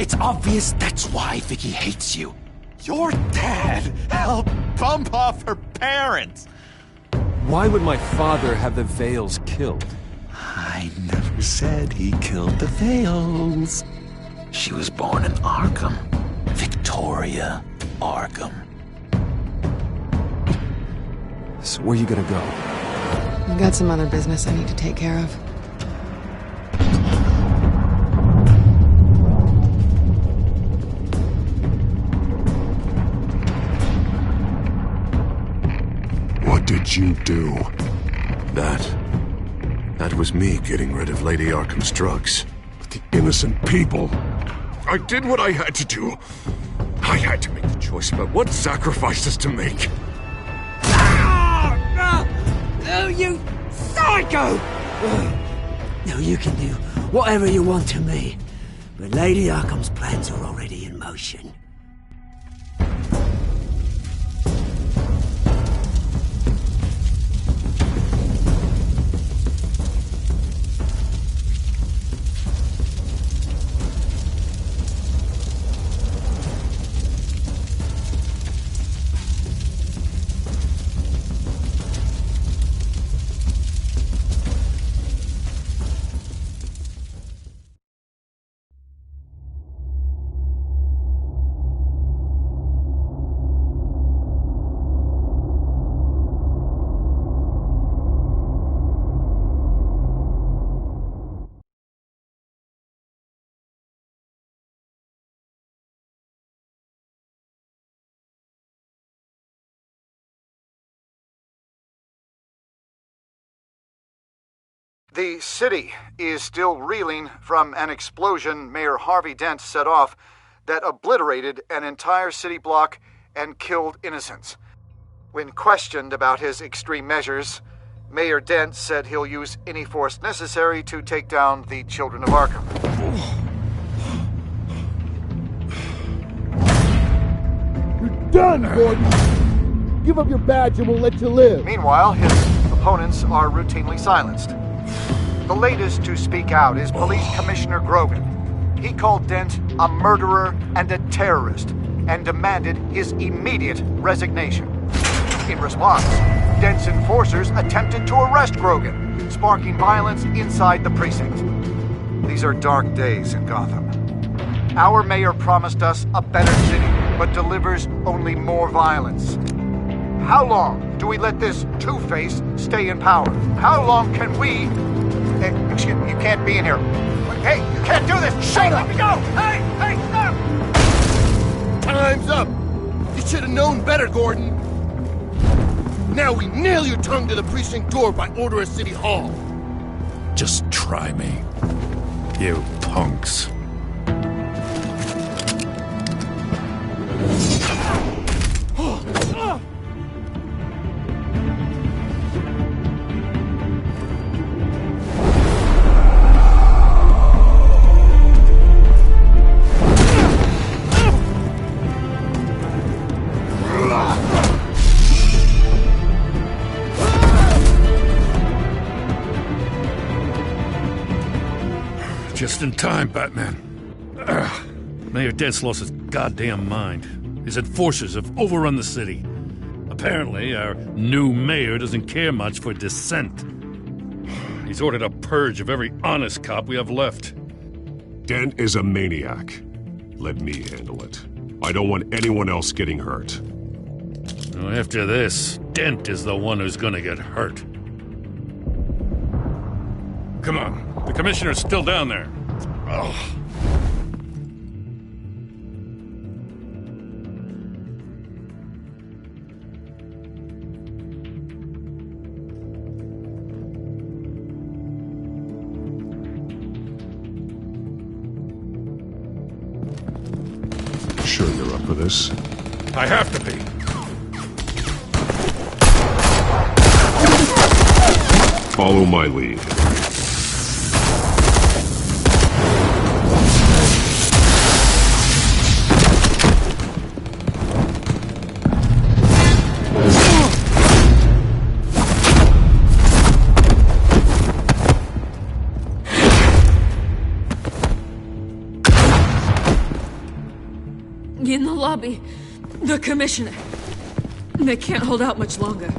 It's obvious that's why Vicky hates you. Your dad helped bump off her parents. Why would my father have the Vales killed? I never said he killed the Vales. She was born in Arkham. Victoria Arkham. So where you gonna go? I've got some other business I need to take care of. What did you do? That was me getting rid of Lady Arkham's drugs. But the innocent people... I did what I had to do. I had to make the choice about what sacrifices to make. Oh, you psycho! Now you can do whatever you want to me, but Lady Arkham's plans are already in motion. The city is still reeling from an explosion Mayor Harvey Dent set off that obliterated an entire city block and killed innocents. When questioned about his extreme measures, Mayor Dent said he'll use any force necessary to take down the children of Arkham. You're done, Gordon! Give up your badge and we'll let you live. Meanwhile, his opponents are routinely silenced. The latest to speak out is Police Commissioner Grogan. He called Dent a murderer and a terrorist and demanded his immediate resignation. In response, Dent's enforcers attempted to arrest Grogan, sparking violence inside the precinct. These are dark days in Gotham. Our mayor promised us a better city, but delivers only more violence. How long do we let this Two-Face stay in power? How long can we... Excuse me, you can't be in here. Hey, you can't do this! Shut up! Let me go! Hey, stop! Time's up! You should have known better, Gordon. Now we nail your tongue to the precinct door by order of City Hall. Just try me, you punks. Just in time, Batman. Mayor Dent's lost his goddamn mind. His enforcers have overrun the city. Apparently, our new mayor doesn't care much for dissent. He's ordered a purge of every honest cop we have left. Dent is a maniac. Let me handle it. I don't want anyone else getting hurt. Well, after this, Dent is the one who's gonna get hurt. Come on, the commissioner's still down there. Ugh. Sure you're up for this? I have to be. Follow my lead. I'll be the commissioner. They can't hold out much longer.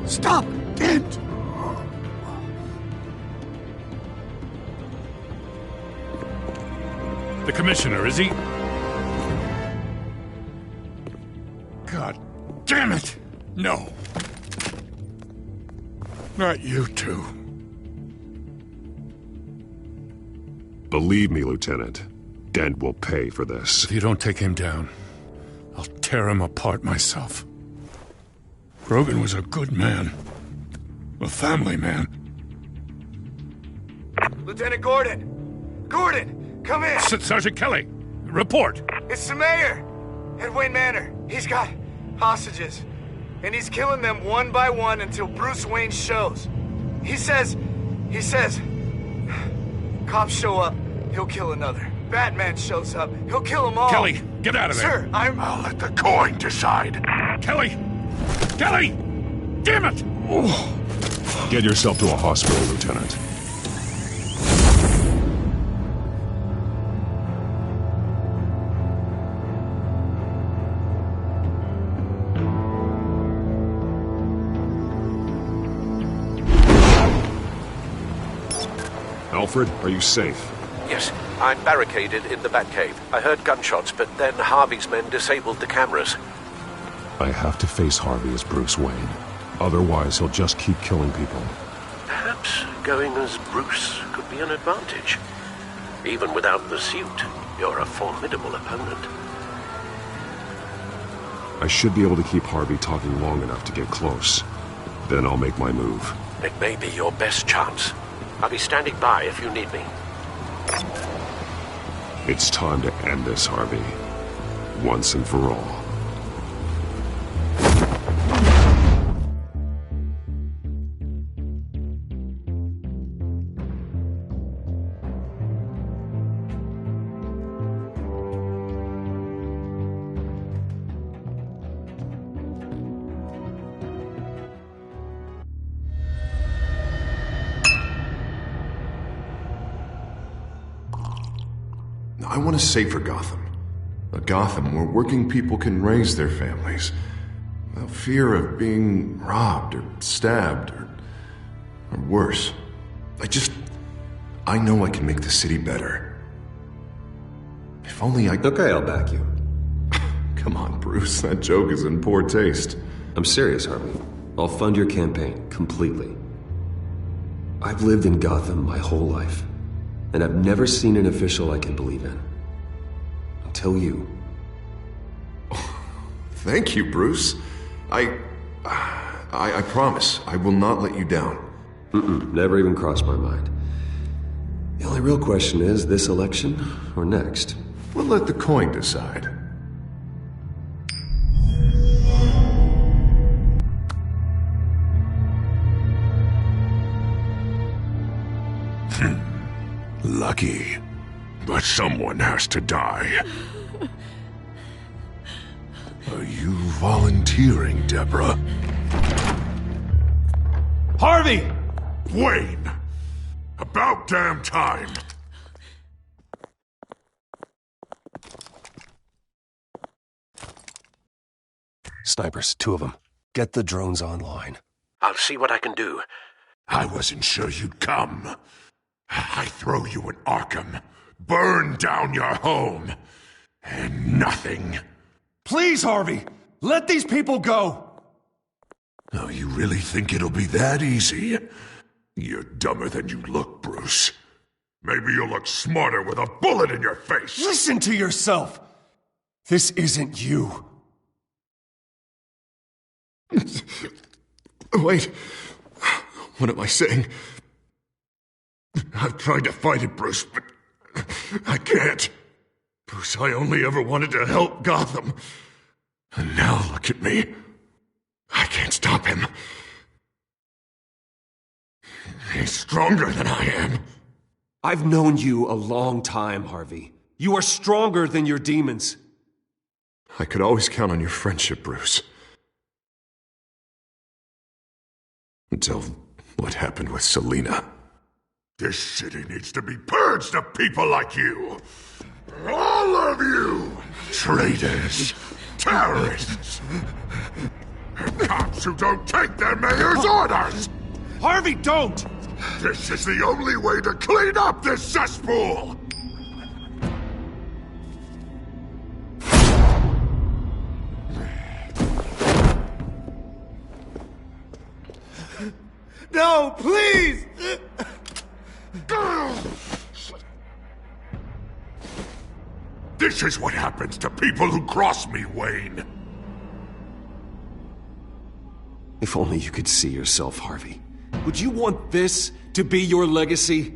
Stop! Dent! The commissioner, is he? God damn it! No. Not you two. Believe me, Lieutenant. Dent will pay for this. If you don't take him down, I'll tear him apart myself. Grogan was a good man. A family man. Lieutenant Gordon! Gordon, come in! Sergeant Kelly, report! It's the mayor! At Wayne Manor. He's got hostages. And he's killing them one by one until Bruce Wayne shows. He says... Cops show up, he'll kill another. Batman shows up, he'll kill them all. Kelly, get out of there! Sir, I'll let the coin decide. Kelly! Kelly! Damn it! Get yourself to a hospital, Lieutenant. Alfred, are you safe? Yes, I'm barricaded in the Batcave. I heard gunshots, but then Harvey's men disabled the cameras. I have to face Harvey as Bruce Wayne. Otherwise, he'll just keep killing people. Perhaps going as Bruce could be an advantage. Even without the suit, you're a formidable opponent. I should be able to keep Harvey talking long enough to get close. Then I'll make my move. It may be your best chance. I'll be standing by if you need me. It's time to end this, Harvey. Once and for all. I want a safer Gotham. A Gotham where working people can raise their families without fear of being robbed or stabbed or worse. I know I can make the city better. If only I... Okay, I'll back you. Come on, Bruce. That joke is in poor taste. I'm serious, Harvey. I'll fund your campaign completely. I've lived in Gotham my whole life. And I've never seen an official I can believe in. Until you. Thank you, Bruce. I promise I will not let you down. Never even crossed my mind. The only real question is, this election or next? We'll let the coin decide. Lucky. But someone has to die. Are you volunteering, Deborah? Harvey! Wayne! About damn time! Snipers, 2 of them. Get the drones online. I'll see what I can do. I wasn't sure you'd come. I throw you in Arkham, burn down your home, and nothing. Please, Harvey! Let these people go! Oh, you really think it'll be that easy? You're dumber than you look, Bruce. Maybe you'll look smarter with a bullet in your face. Listen to yourself! This isn't you. Wait. What am I saying? I've tried to fight it, Bruce, but I can't. Bruce, I only ever wanted to help Gotham. And now look at me. I can't stop him. He's stronger than I am. I've known you a long time, Harvey. You are stronger than your demons. I could always count on your friendship, Bruce. Until what happened with Selina. This city needs to be purged of people like you. All of you! Traitors, terrorists, cops who don't take their mayor's orders! Harvey, don't! This is the only way to clean up this cesspool! No, please! This is what happens to people who cross me, Wayne. If only you could see yourself, Harvey. Would you want this to be your legacy?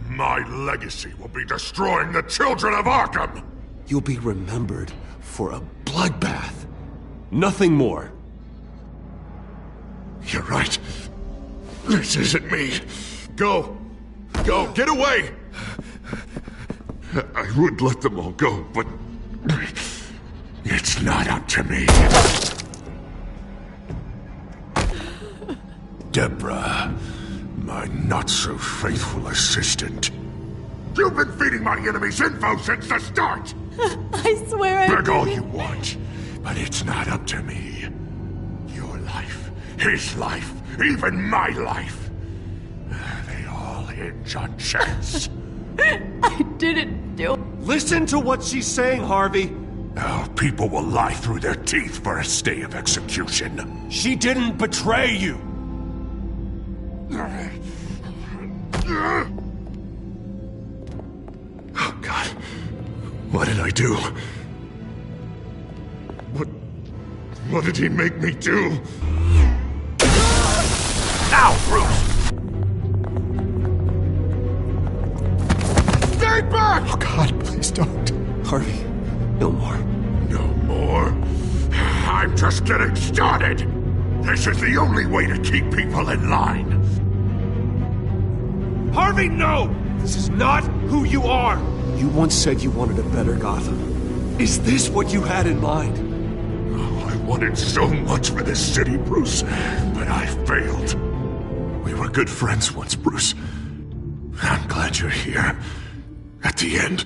My legacy will be destroying the children of Arkham! You'll be remembered for a bloodbath. Nothing more. You're right. This isn't me. Go. Go. Get away. I would let them all go, but it's not up to me. Deborah, my not-so-faithful assistant. You've been feeding my enemies info since the start! I swear I Beg all didn't. you want, but it's not up to me. Your life, his life, even my life. They all hinge on chance. I didn't do it. Listen to what she's saying, Harvey. Oh, people will lie through their teeth for a stay of execution. She didn't betray you. Oh, God. What did I do? What did he make me do? Now, Bruce! Stay back! Oh, God, please don't. Harvey, no more. No more? I'm just getting started! This is the only way to keep people in line. Harvey, no! This is not who you are! You once said you wanted a better Gotham. Is this what you had in mind? Oh, I wanted so much for this city, Bruce, but I failed. We were good friends once, Bruce. I'm glad you're here. At the end.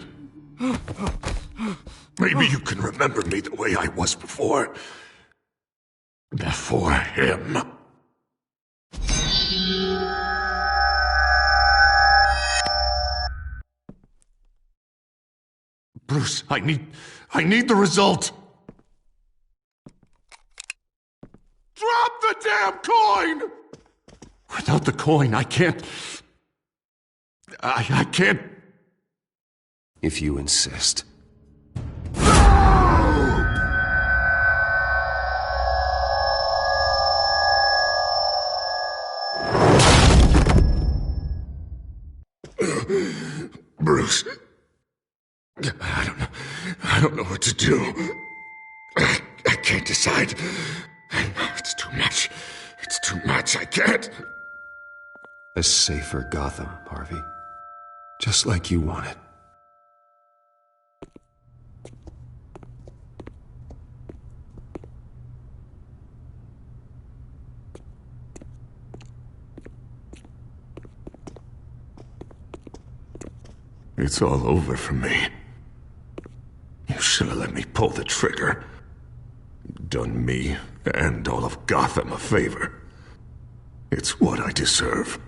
Maybe you can remember me the way I was before. Before him. Bruce, I need the result. Drop the damn coin! Without the coin, I can't... I can't... If you insist. Bruce... I don't know what to do. I can't decide. It's too much. It's too much. I can't. A safer Gotham, Harvey. Just like you wanted. It's all over for me. You should have let me pull the trigger. Done me and all of Gotham a favor. It's what I deserve.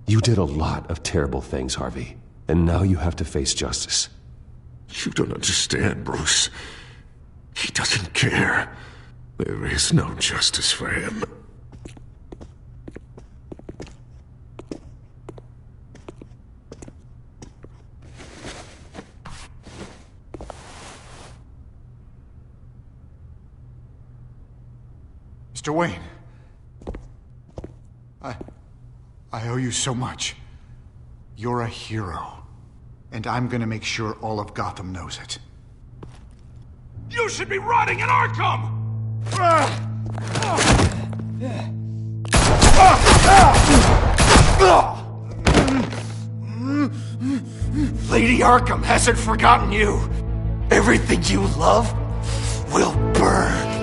You did a lot of terrible things, Harvey. And now you have to face justice. You don't understand, Bruce. He doesn't care. There is no justice for him. Mr. Wayne. I owe you so much. You're a hero. And I'm gonna make sure all of Gotham knows it. You should be rotting in Arkham! Lady Arkham hasn't forgotten you. Everything you love will burn.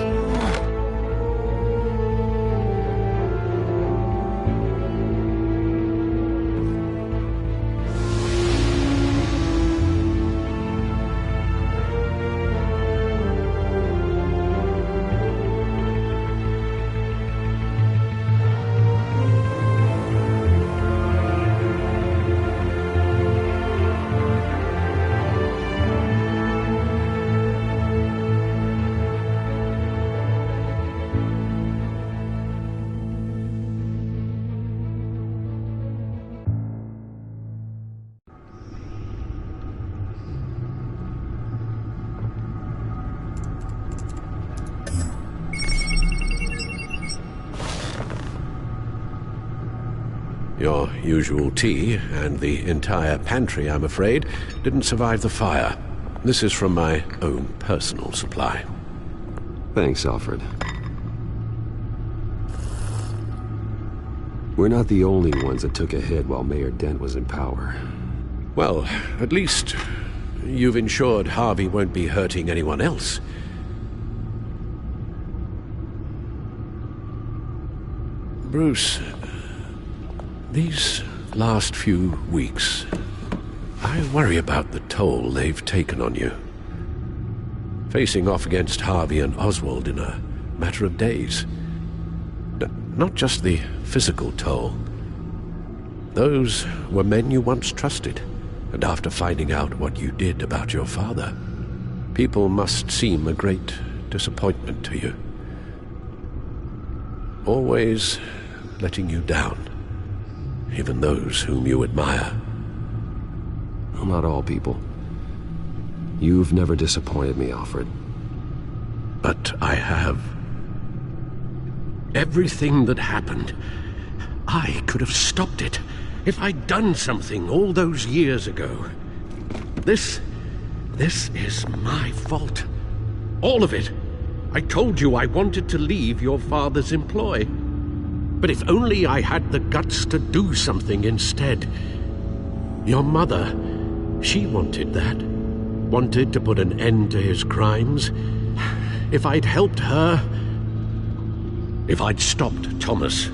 Your usual tea and the entire pantry, I'm afraid, didn't survive the fire. This is from my own personal supply. Thanks, Alfred. We're not the only ones that took a hit while Mayor Dent was in power. Well, at least you've ensured Harvey won't be hurting anyone else. Bruce, these last few weeks, I worry about the toll they've taken on you. Facing off against Harvey and Oswald in a matter of days. Not just the physical toll. Those were men you once trusted, and after finding out what you did about your father, people must seem a great disappointment to you. Always letting you down, even those whom you admire. Well, not all people. You've never disappointed me, Alfred. But I have. Everything that happened, I could have stopped it if I'd done something all those years ago. This is my fault. All of it. I told you I wanted to leave your father's employ. But if only I had the guts to do something instead. Your mother, she wanted that. Wanted to put an end to his crimes. If I'd helped her, if I'd stopped Thomas,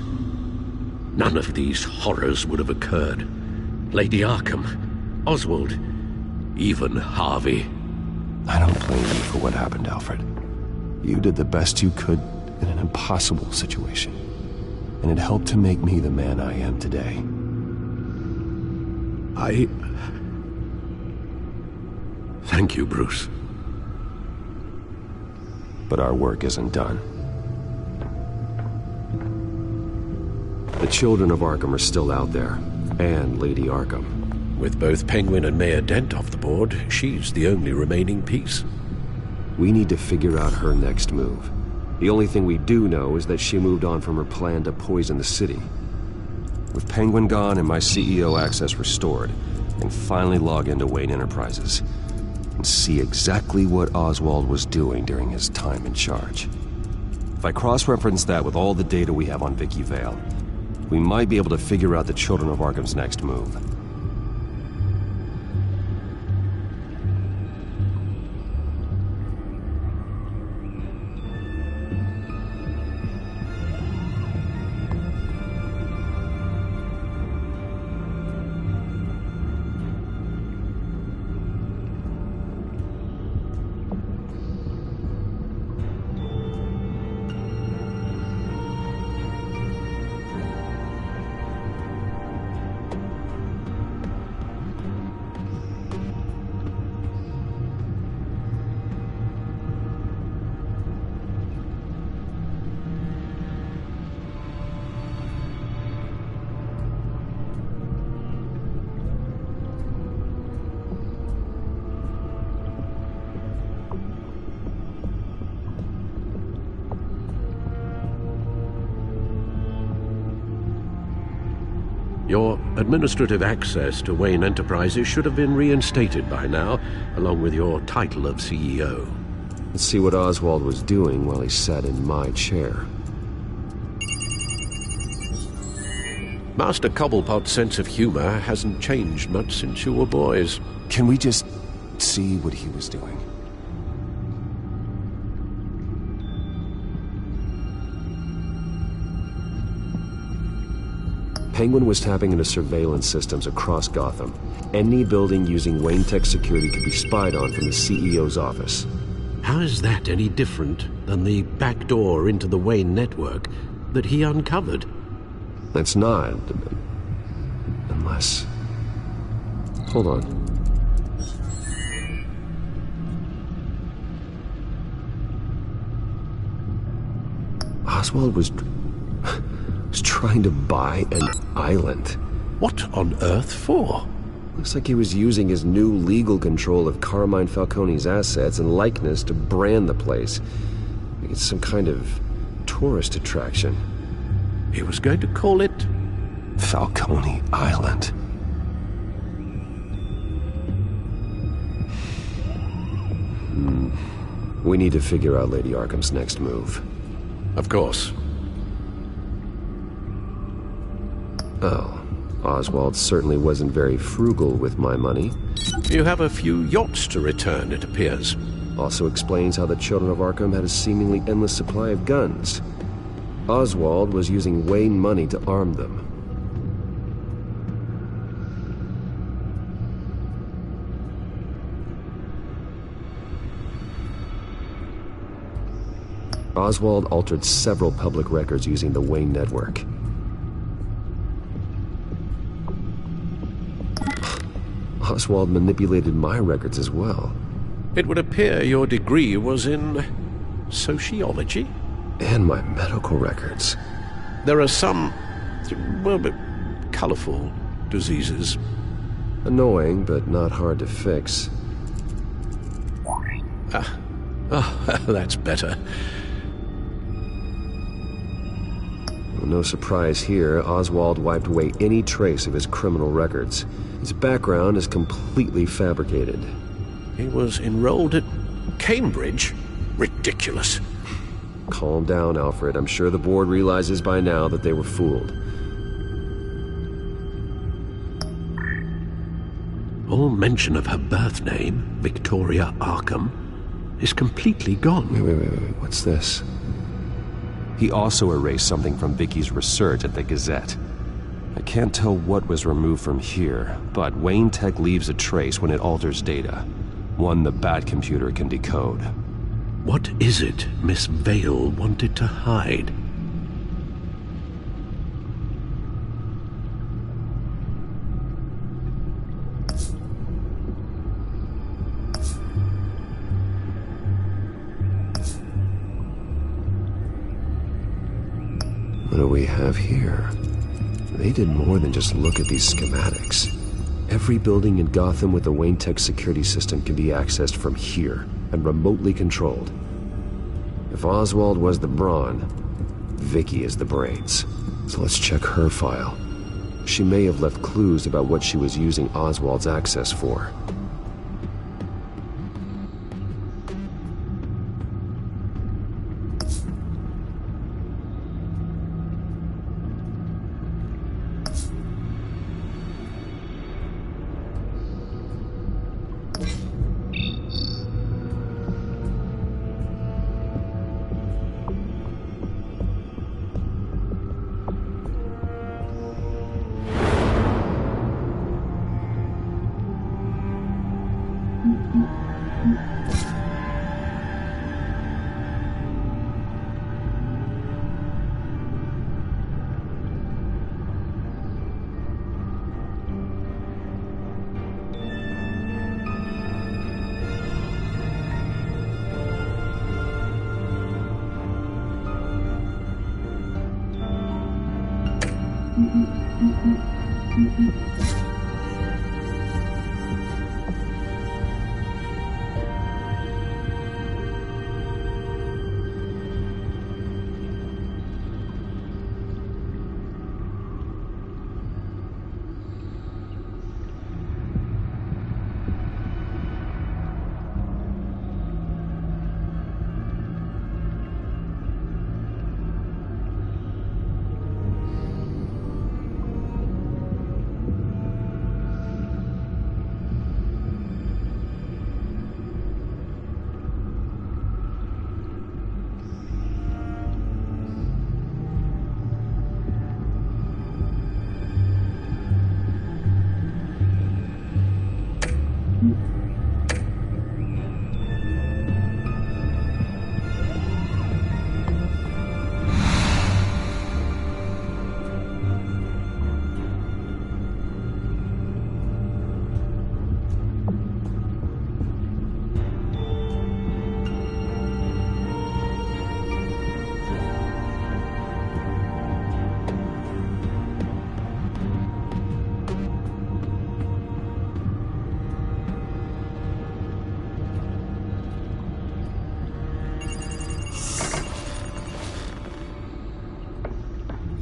none of these horrors would have occurred. Lady Arkham, Oswald, even Harvey. I don't blame you for what happened, Alfred. You did the best you could in an impossible situation. And it helped to make me the man I am today. Thank you, Bruce. But our work isn't done. The children of Arkham are still out there, and Lady Arkham. With both Penguin and Mayor Dent off the board, she's the only remaining piece. We need to figure out her next move. The only thing we do know is that she moved on from her plan to poison the city. With Penguin gone and my CEO access restored, I can finally log into Wayne Enterprises and see exactly what Oswald was doing during his time in charge. If I cross-reference that with all the data we have on Vicky Vale, we might be able to figure out the Children of Arkham's next move. Your administrative access to Wayne Enterprises should have been reinstated by now, along with your title of CEO. Let's see what Oswald was doing while he sat in my chair. Master Cobblepot's sense of humor hasn't changed much since you were boys. Can we just see what he was doing? Penguin was tapping into surveillance systems across Gotham. Any building using Wayne Tech security could be spied on from the CEO's office. How is that any different than the back door into the Wayne network that he uncovered? It's not. Unless... Hold on. Oswald was trying to buy an island. What on earth for? Looks like he was using his new legal control of Carmine Falcone's assets and likeness to brand the place. Like it's some kind of tourist attraction. He was going to call it... Falcone Island. We need to figure out Lady Arkham's next move. Of course. Oh, Oswald certainly wasn't very frugal with my money. You have a few yachts to return, it appears. Also explains how the children of Arkham had a seemingly endless supply of guns. Oswald was using Wayne money to arm them. Oswald altered several public records using the Wayne network. Oswald manipulated my records as well. It would appear your degree was in... sociology? And my medical records. There are some... well, colorful diseases. Annoying, but not hard to fix. Oh, that's better. Well, no surprise here, Oswald wiped away any trace of his criminal records. His background is completely fabricated. He was enrolled at Cambridge? Ridiculous. Calm down, Alfred. I'm sure the board realizes by now that they were fooled. All mention of her birth name, Victoria Arkham, is completely gone. Wait. What's this? He also erased something from Vicky's research at the Gazette. I can't tell what was removed from here, but Wayne Tech leaves a trace when it alters data. One the Bat computer can decode. What is it Miss Vale wanted to hide? What do we have here? They did more than just look at these schematics. Every building in Gotham with the Wayne Tech security system can be accessed from here and remotely controlled. If Oswald was the brawn, Vicky is the brains. So let's check her file. She may have left clues about what she was using Oswald's access for.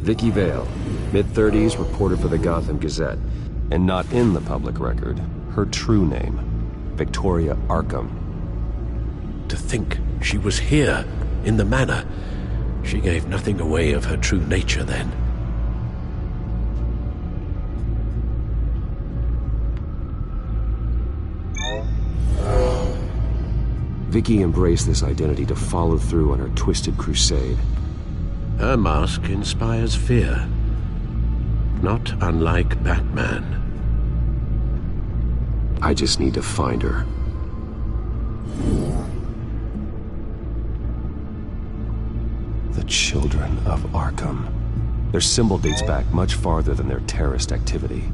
Vicky Vale, mid-30s, reporter for the Gotham Gazette. And not in the public record, her true name, Victoria Arkham. To think she was here, in the manor. She gave nothing away of her true nature then. Vicky embraced this identity to follow through on her twisted crusade. Her mask inspires fear. Not unlike Batman. I just need to find her. The Children of Arkham. Their symbol dates back much farther than their terrorist activity.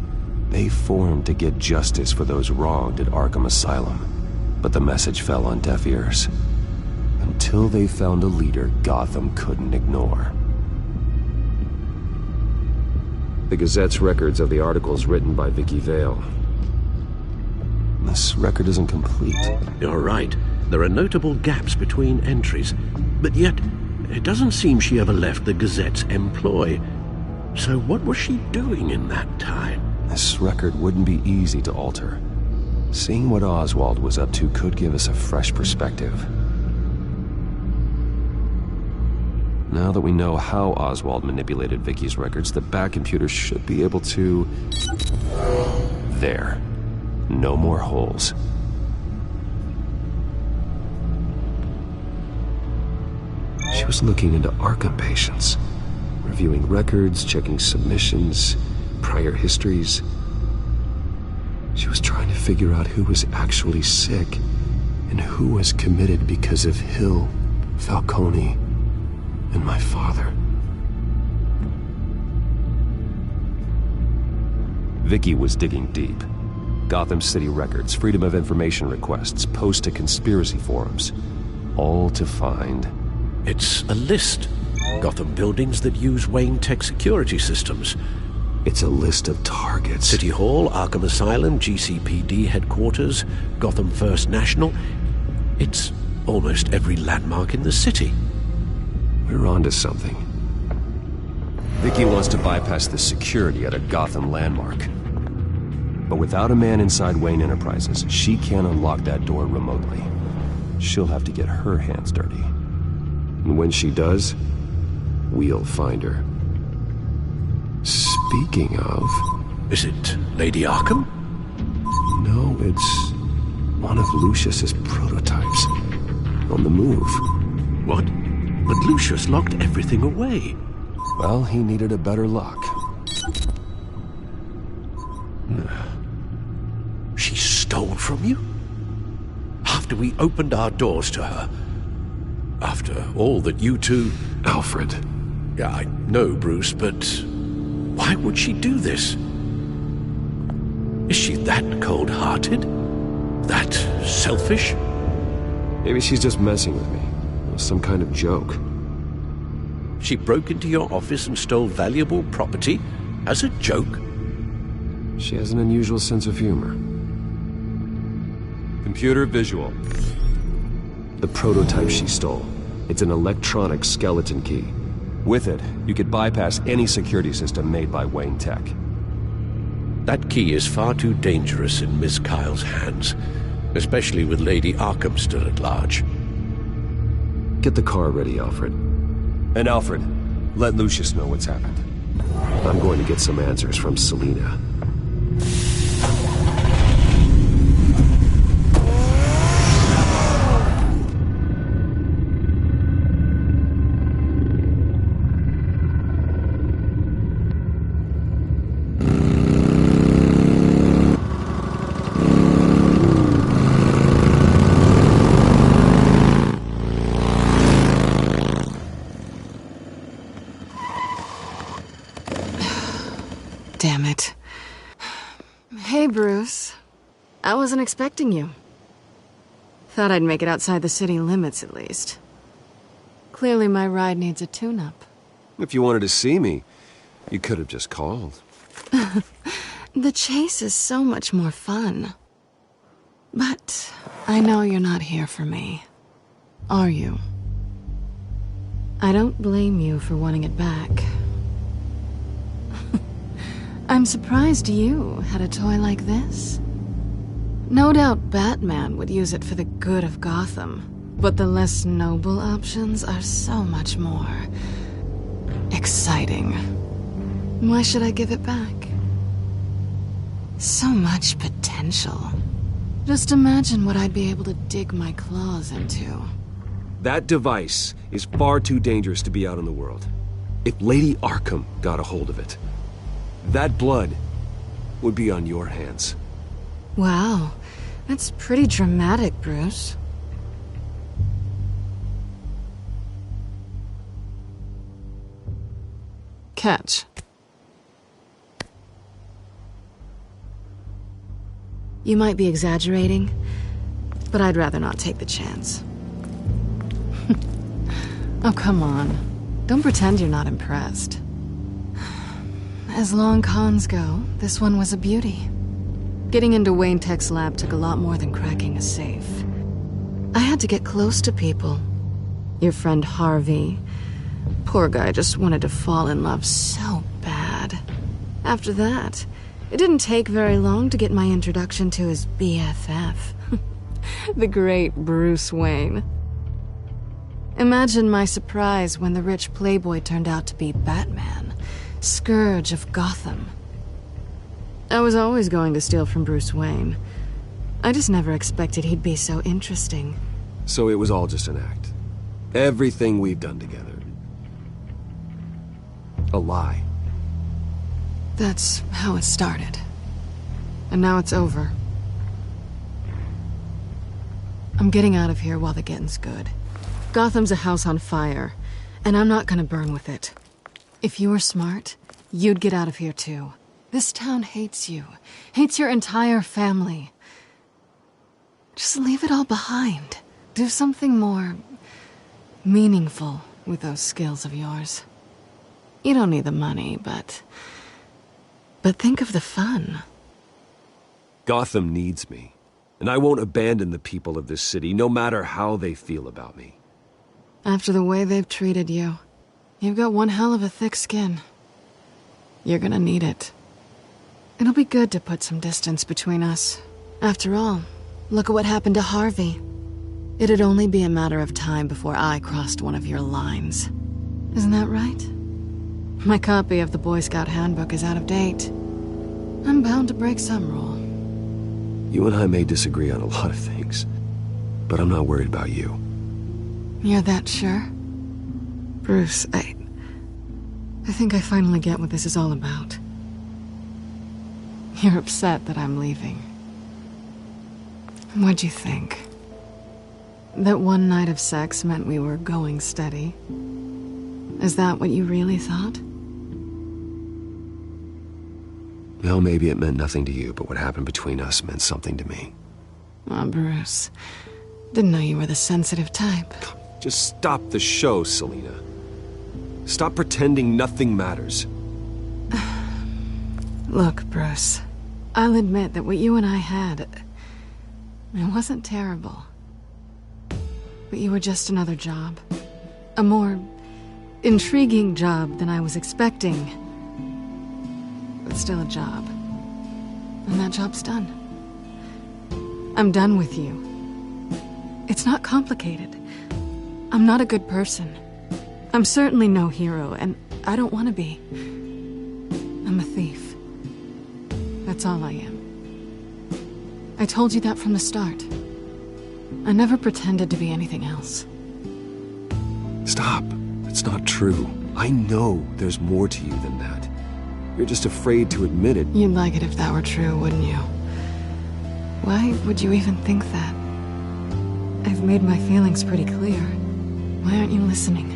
They formed to get justice for those wronged at Arkham Asylum. But the message fell on deaf ears. Until they found a leader Gotham couldn't ignore. The Gazette's records of the articles written by Vicky Vale. This record isn't complete. You're right. There are notable gaps between entries. But yet, it doesn't seem she ever left the Gazette's employ. So what was she doing in that time? This record wouldn't be easy to alter. Seeing what Oswald was up to could give us a fresh perspective. Now that we know how Oswald manipulated Vicky's records, the back computer should be able to... There. No more holes. She was looking into Arkham patients, reviewing records, checking submissions, prior histories. She was trying to figure out who was actually sick and who was committed because of Hill, Falcone, and my father. Vicky was digging deep. Gotham City records, Freedom of Information requests, posts to conspiracy forums. All to find... It's a list. Gotham buildings that use Wayne Tech security systems. It's a list of targets. City Hall, Arkham Asylum, GCPD headquarters, Gotham First National. It's almost every landmark in the city. We're onto something. Vicky wants to bypass the security at a Gotham landmark. But without a man inside Wayne Enterprises, she can't unlock that door remotely. She'll have to get her hands dirty. And when she does, we'll find her. Speaking of... Is it Lady Arkham? No, it's one of Lucius's prototypes. On the move. What? But Lucius locked everything away. Well, he needed a better lock. She stole from you? After we opened our doors to her? After all that you two... Alfred. Yeah, I know, Bruce, but... why would she do this? Is she that cold-hearted? That selfish? Maybe she's just messing with me. It was some kind of joke. She broke into your office and stole valuable property as a joke? She has an unusual sense of humor. Computer visual. The prototype she stole. It's an electronic skeleton key. With it, you could bypass any security system made by Wayne Tech. That key is far too dangerous in Miss Kyle's hands, especially with Lady Arkham still at large. Get the car ready, Alfred. And Alfred, let Lucius know what's happened. I'm going to get some answers from Selina. wasn't expecting you. Thought I'd make it outside the city limits, at least. Clearly my ride needs a tune-up. If you wanted to see me, you could have just called. The chase is so much more fun. But I know you're not here for me. Are you? I don't blame you for wanting it back. I'm surprised you had a toy like this. No doubt Batman would use it for the good of Gotham, but the less noble options are so much more exciting. Why should I give it back? So much potential. Just imagine what I'd be able to dig my claws into. That device is far too dangerous to be out in the world. If Lady Arkham got a hold of it, that blood would be on your hands. Wow, that's pretty dramatic, Bruce. Catch. You might be exaggerating, but I'd rather not take the chance. Oh, come on. Don't pretend you're not impressed. As long cons go, this one was a beauty. Getting into Wayne Tech's lab took a lot more than cracking a safe. I had to get close to people. Your friend Harvey. Poor guy just wanted to fall in love so bad. After that, it didn't take very long to get my introduction to his BFF. The great Bruce Wayne. Imagine my surprise when the rich playboy turned out to be Batman, Scourge of Gotham. I was always going to steal from Bruce Wayne. I just never expected he'd be so interesting. So it was all just an act. Everything we've done together. A lie. That's how it started. And now it's over. I'm getting out of here while the getting's good. Gotham's a house on fire, and I'm not gonna burn with it. If you were smart, you'd get out of here too. This town hates you. Hates your entire family. Just leave it all behind. Do something more meaningful with those skills of yours. You don't need the money, but think of the fun. Gotham needs me, and I won't abandon the people of this city, no matter how they feel about me. After the way they've treated you, you've got one hell of a thick skin. You're gonna need it. It'll be good to put some distance between us. After all, look at what happened to Harvey. It'd only be a matter of time before I crossed one of your lines. Isn't that right? My copy of the Boy Scout Handbook is out of date. I'm bound to break some rule. You and I may disagree on a lot of things, but I'm not worried about you. You're that sure? Bruce, I think I finally get what this is all about. You're upset that I'm leaving. What'd you think? That one night of sex meant we were going steady? Is that what you really thought? Well, maybe it meant nothing to you, but what happened between us meant something to me. Oh, Bruce. Didn't know you were the sensitive type. Just stop the show, Selina. Stop pretending nothing matters. Look, Bruce. I'll admit that what you and I had, it wasn't terrible. But you were just another job. A more intriguing job than I was expecting. But still a job. And that job's done. I'm done with you. It's not complicated. I'm not a good person. I'm certainly no hero, and I don't want to be. I'm a thief. That's all I am. I told you that from the start. I never pretended to be anything else. Stop. It's not true. I know there's more to you than that. You're just afraid to admit it. You'd like it if that were true, wouldn't you? Why would you even think that? I've made my feelings pretty clear. Why aren't you listening?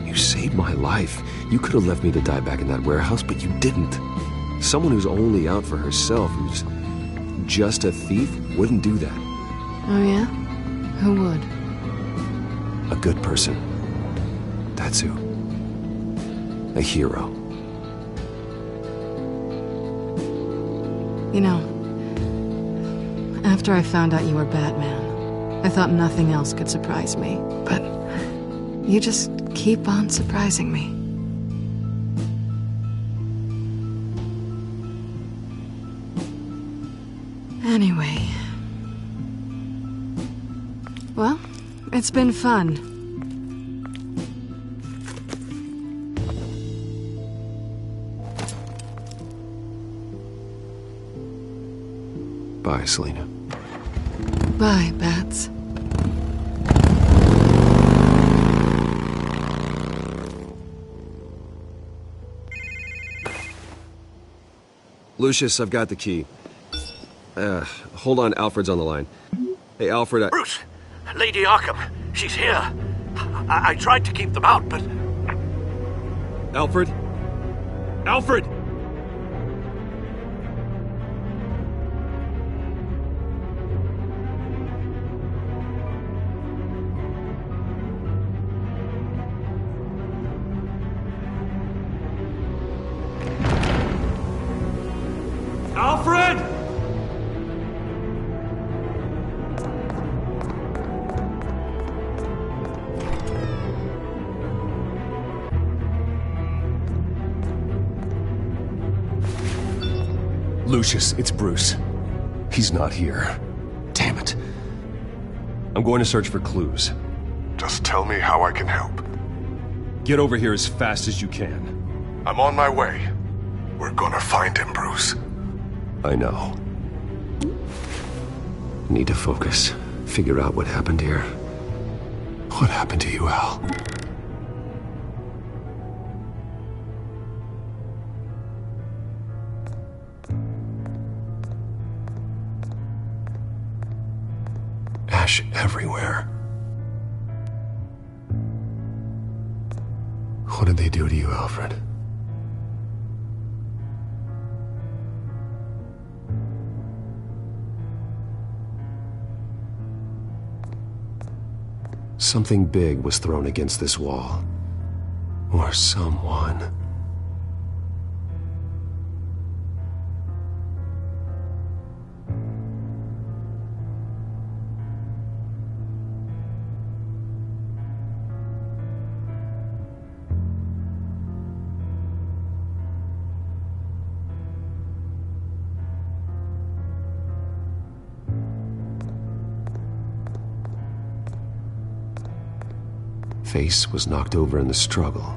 You saved my life. You could have left me to die back in that warehouse, but you didn't. Someone who's only out for herself, who's just a thief wouldn't do that. Oh yeah? Who would? A good person. That's who. A hero. You know, after I found out you were Batman, I thought nothing else could surprise me. But you just keep on surprising me. Anyway. Well, it's been fun. Bye, Selina. Bye, Bats. Lucius, I've got the key. Hold on, Alfred's on the line. Hey, Alfred, Bruce! Lady Arkham, she's here. I tried to keep them out, but... Alfred? Alfred! Alfred! Lucius, it's Bruce. He's not here. Damn it. I'm going to search for clues. Just tell me how I can help. Get over here as fast as you can. I'm on my way. We're gonna find him, Bruce. I know. Need to focus. Figure out what happened here. What happened to you, Al? Ash everywhere. What did they do to you, Alfred? Something big was thrown against this wall. Or someone. Face was knocked over in the struggle.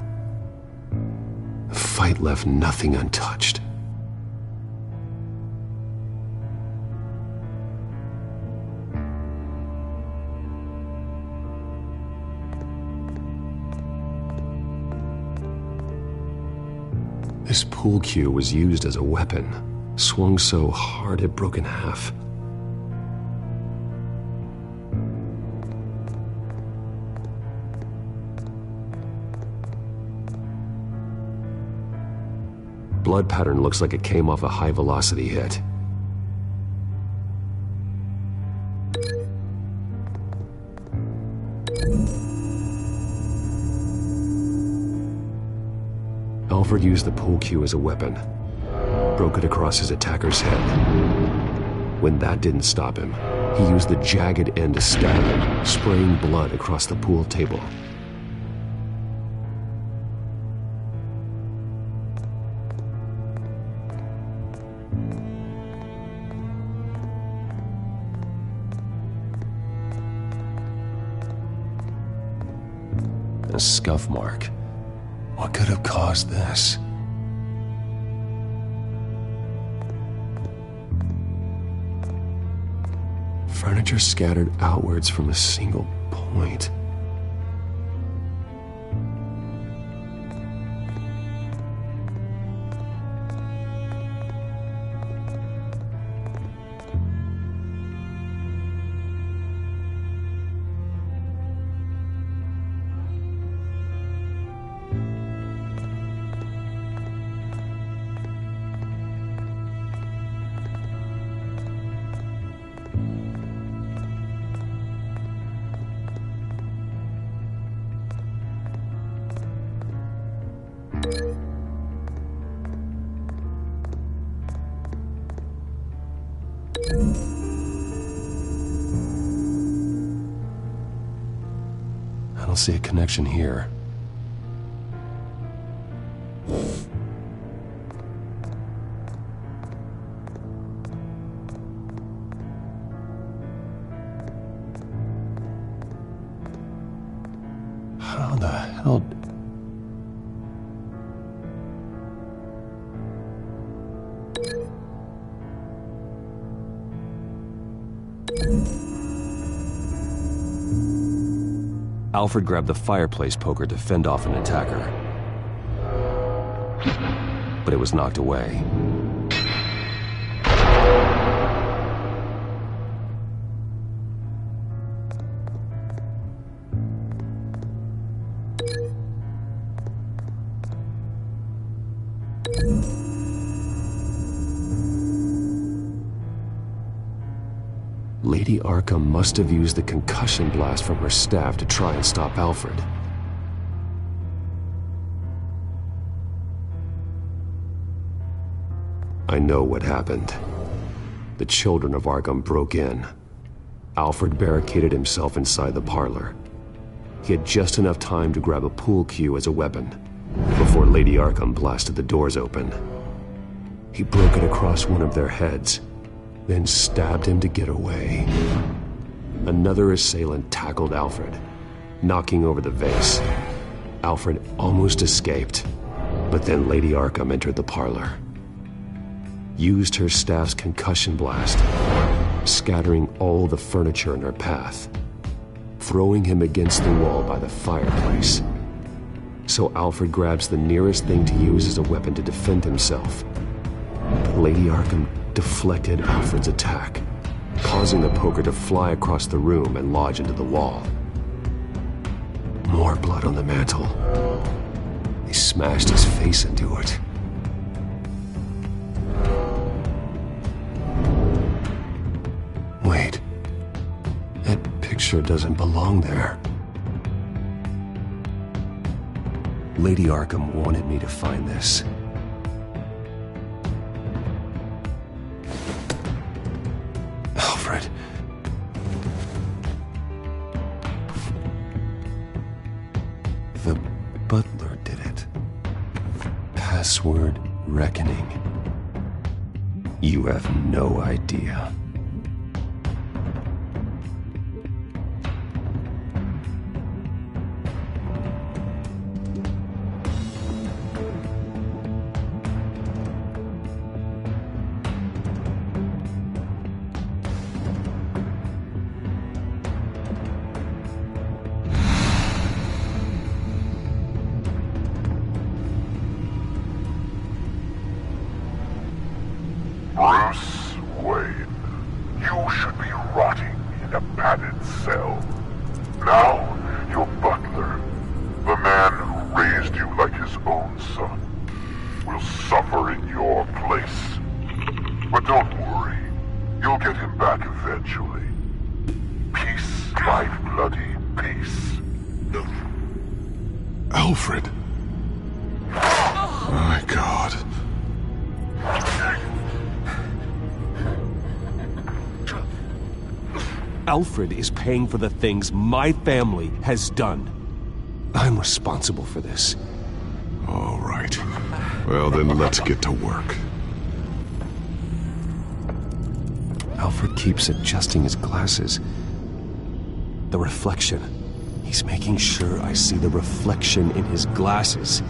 The fight left nothing untouched. This pool cue was used as a weapon, swung so hard it broke in half. Blood pattern looks like it came off a high-velocity hit. Alfred used the pool cue as a weapon. Broke it across his attacker's head. When that didn't stop him, he used the jagged end to stab him, spraying blood across the pool table. A scuff mark. What could have caused this? Furniture scattered outwards from a single point. I don't see a connection here. How the hell... Alfred grabbed the fireplace poker to fend off an attacker. But it was knocked away. Lady Arkham must have used the concussion blast from her staff to try and stop Alfred. I know what happened. The children of Arkham broke in. Alfred barricaded himself inside the parlor. He had just enough time to grab a pool cue as a weapon before Lady Arkham blasted the doors open. He broke it across one of their heads, then stabbed him to get away. Another assailant tackled Alfred, knocking over the vase. Alfred almost escaped, but then Lady Arkham entered the parlor. Used her staff's concussion blast, scattering all the furniture in her path, throwing him against the wall by the fireplace. So Alfred grabs the nearest thing to use as a weapon to defend himself. But Lady Arkham deflected Alfred's attack, causing the poker to fly across the room and lodge into the wall. More blood on the mantel. They smashed his face into it. Wait. That picture doesn't belong there. Lady Arkham wanted me to find this. Alfred. The butler did it. Password reckoning. You have no idea. Bruce Wayne, you should be rotting in a padded cell. Now, your butler, the man who raised you like his own son, will suffer in your place. But don't worry, you'll get him back eventually. Peace, my bloody peace. Alfred. My God. Alfred is paying for the things my family has done. I'm responsible for this. All right. Well, then let's get to work. Alfred keeps adjusting his glasses. The reflection. He's making sure I see the reflection in his glasses.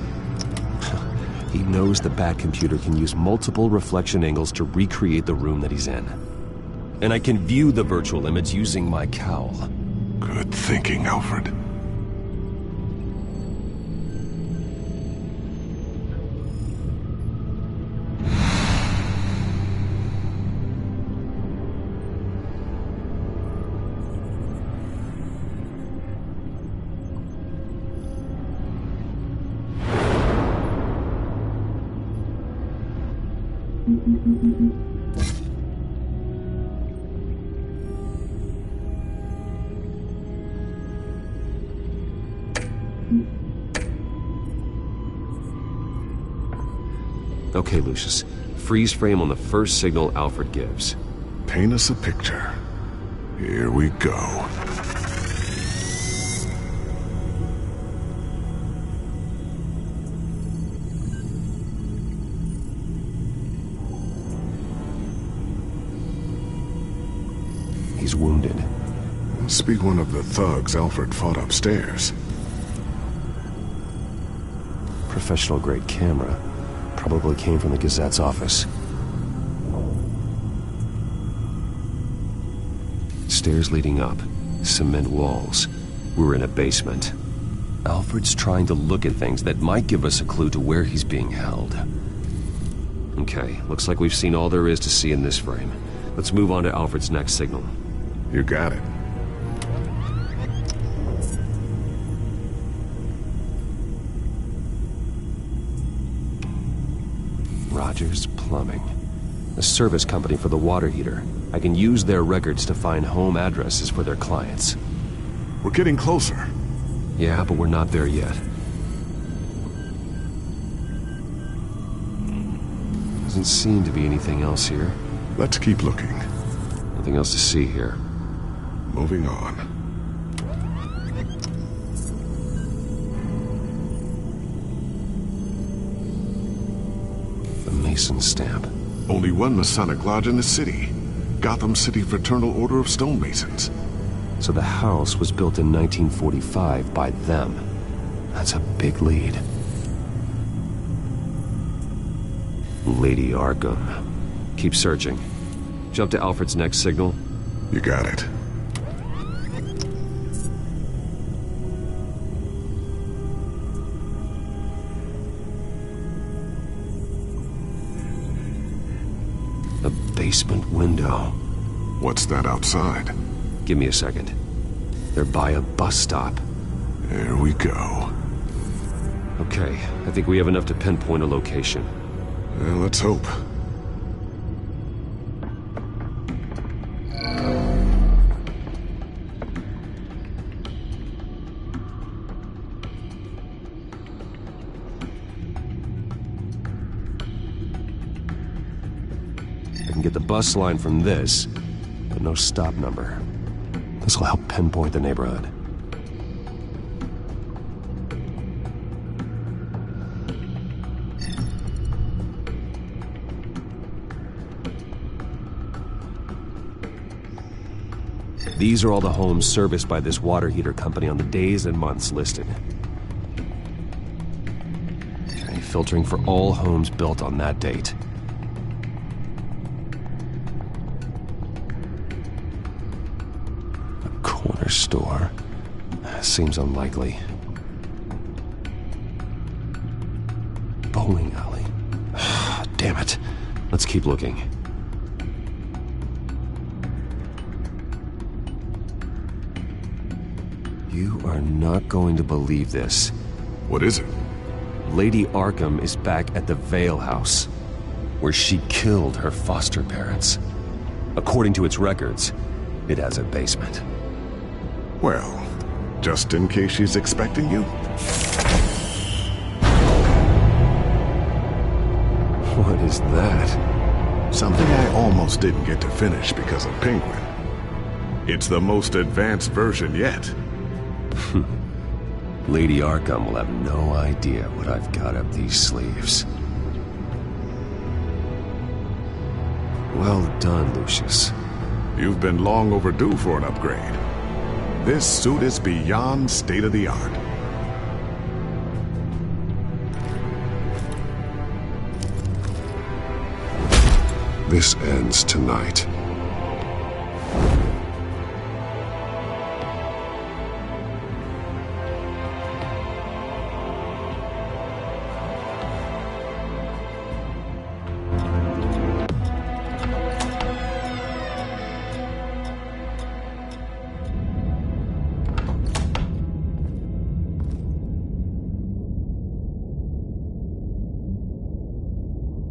He knows the Batcomputer can use multiple reflection angles to recreate the room that he's in. And I can view the virtual image using my cowl. Good thinking, Alfred. Okay, Lucius. Freeze frame on the first signal Alfred gives. paint us a picture. Here we go. He's wounded. Must be one of the thugs Alfred fought upstairs. Professional-grade camera. Probably came from the Gazette's office. Stairs leading up. Cement walls. We're in a basement. Alfred's trying to look at things that might give us a clue to where he's being held. Okay, looks like we've seen all there is to see in this frame. Let's move on to Alfred's next signal. You got it. Rogers Plumbing. A service company for the water heater. I can use their records to find home addresses for their clients. We're getting closer. Yeah, but we're not there yet. Doesn't seem to be anything else here. Let's keep looking. Nothing else to see here. Moving on. The Mason stamp. Only one Masonic lodge in the city. Gotham City Fraternal Order of Stonemasons. So the house was built in 1945 by them. That's a big lead. Lady Arkham. Keep searching. Jump to Alfred's next signal. You got it. A basement window. What's that outside? Give me a second. They're by a bus stop. There we go. Okay, I think we have enough to pinpoint a location. Well, let's hope. I can get the bus line from this, but no stop number. This will help pinpoint the neighborhood. These are all the homes serviced by this water heater company on the days and months listed. Okay, filtering for all homes built on that date. A corner store. Seems unlikely. Bowling alley. Damn it. Let's keep looking. You are not going to believe this. What is it? Lady Arkham is back at the Vale House, where she killed her foster parents. According to its records, it has a basement. Well, just in case she's expecting you? What is that? Something I almost didn't get to finish because of Penguin. It's the most advanced version yet. Lady Arkham will have no idea what I've got up these sleeves. Well done, Lucius. You've been long overdue for an upgrade. This suit is beyond state-of-the-art. This ends tonight.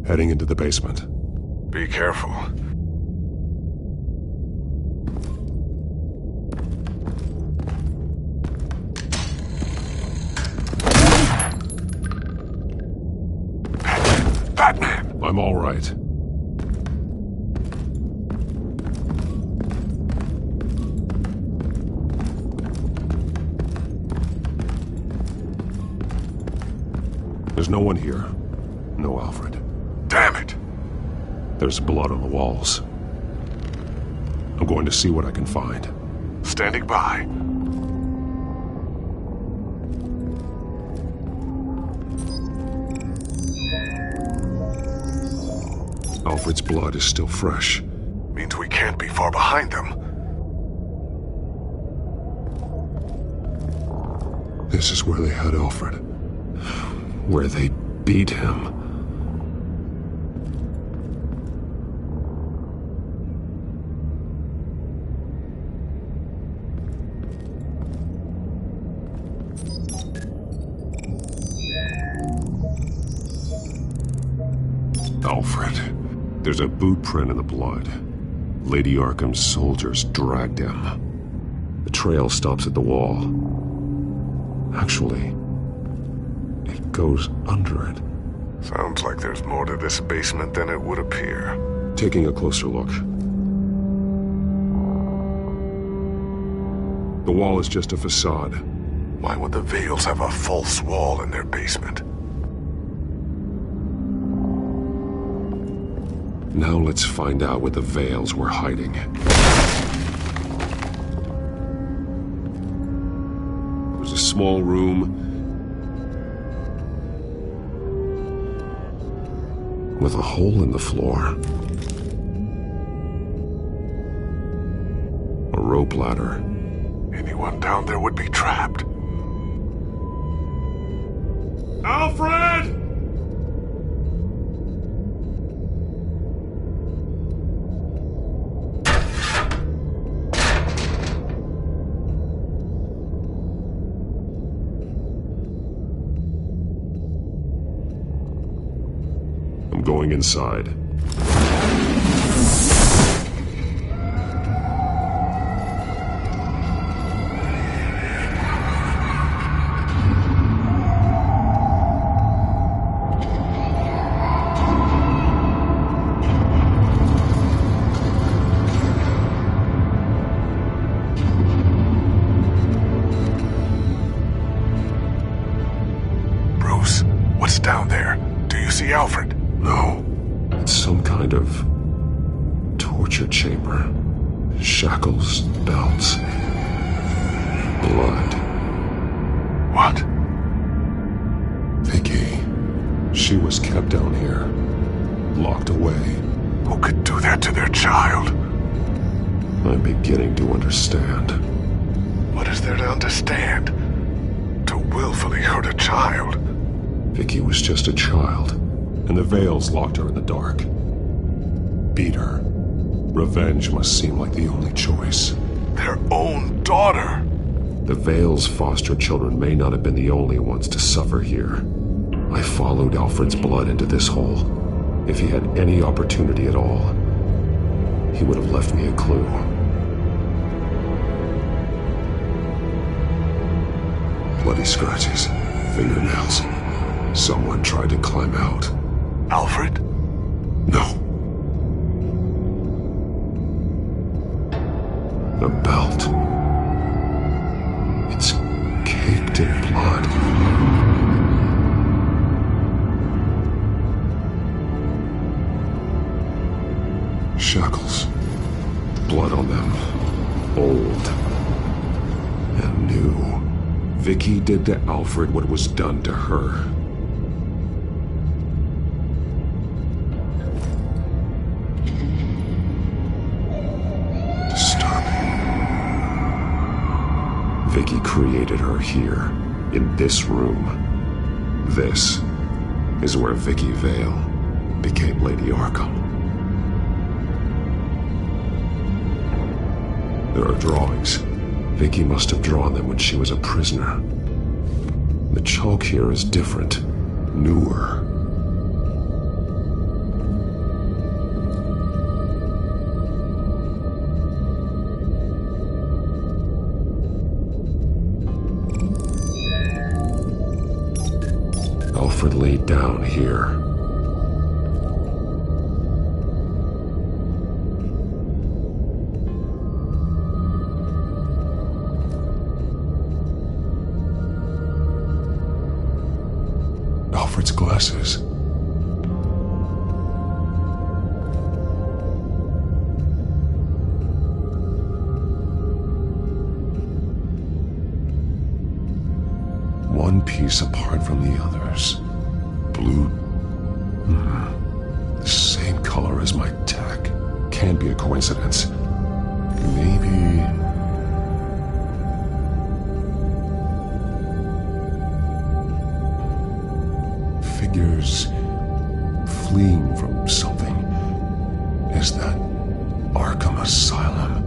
Heading into the basement. Be careful. Batman! I'm all right. There's no one here. No Alfred. Damn it! There's blood on the walls. I'm going to see what I can find. Standing by. Alfred's blood is still fresh. Means we can't be far behind them. This is where they had Alfred. Where they beat him. Alfred. There's a boot print in the blood. Lady Arkham's soldiers dragged him. The trail stops at the wall. Actually, it goes under it. Sounds like there's more to this basement than it would appear. Taking a closer look. The wall is just a facade. Why would the Vales have a false wall in their basement? Now let's find out what the Vales were hiding. There's a small room with a hole in the floor. A rope ladder. Anyone down there would be trapped. Alfred! I'm going inside. Bruce, what's down there? Do you see Alfred? No. It's some kind of torture chamber. Shackles, belts, blood. What? Vicky. She was kept down here. Locked away. Who could do that to their child? I'm beginning to understand. What is there to understand? To willfully hurt a child? Vicky was just a child, and the Vales locked her in the dark. Beat her. Revenge must seem like the only choice. Their own daughter! The Vales' foster children may not have been the only ones to suffer here. I followed Alfred's blood into this hole. If he had any opportunity at all, he would have left me a clue. Bloody scratches, fingernails. Someone tried to climb out. Alfred? No. A belt. It's caked in blood. Shackles. Blood on them. Old. And new. Vicky did to Alfred what was done to her. Vicky created her here, in this room. This is where Vicky Vale became Lady Arkham. There are drawings. Vicky must have drawn them when she was a prisoner. The chalk here is different, newer. Alfred laid down here. Alfred's glasses. One piece apart from the others. Blue. The same color as my tech. Can't be a coincidence. Maybe... Figures fleeing from something. Is that Arkham Asylum?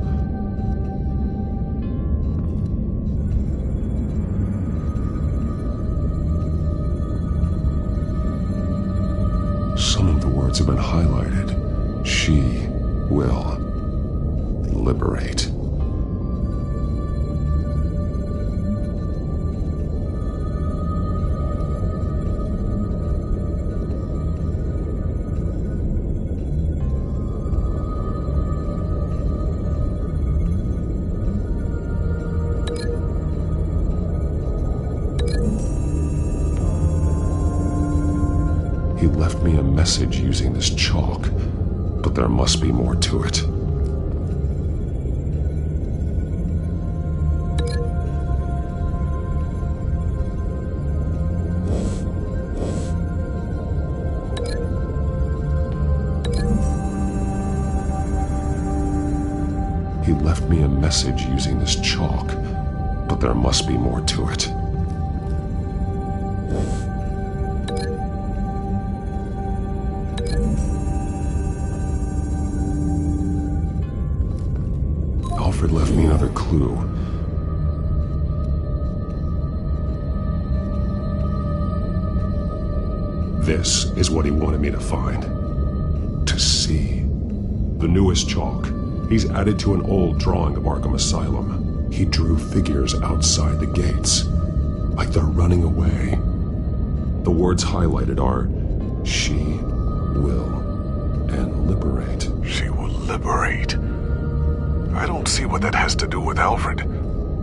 Some of the words have been highlighted. She will liberate. He left me a message using this chalk, but there must be more to it. He left me a message using this chalk, but there must be more to it. Alfred left me another clue. This is what he wanted me to find. To see. The newest chalk. He's added to an old drawing of Arkham Asylum. He drew figures outside the gates. Like they're running away. The words highlighted are, she will, and liberate. She will liberate? I don't see what that has to do with Alfred.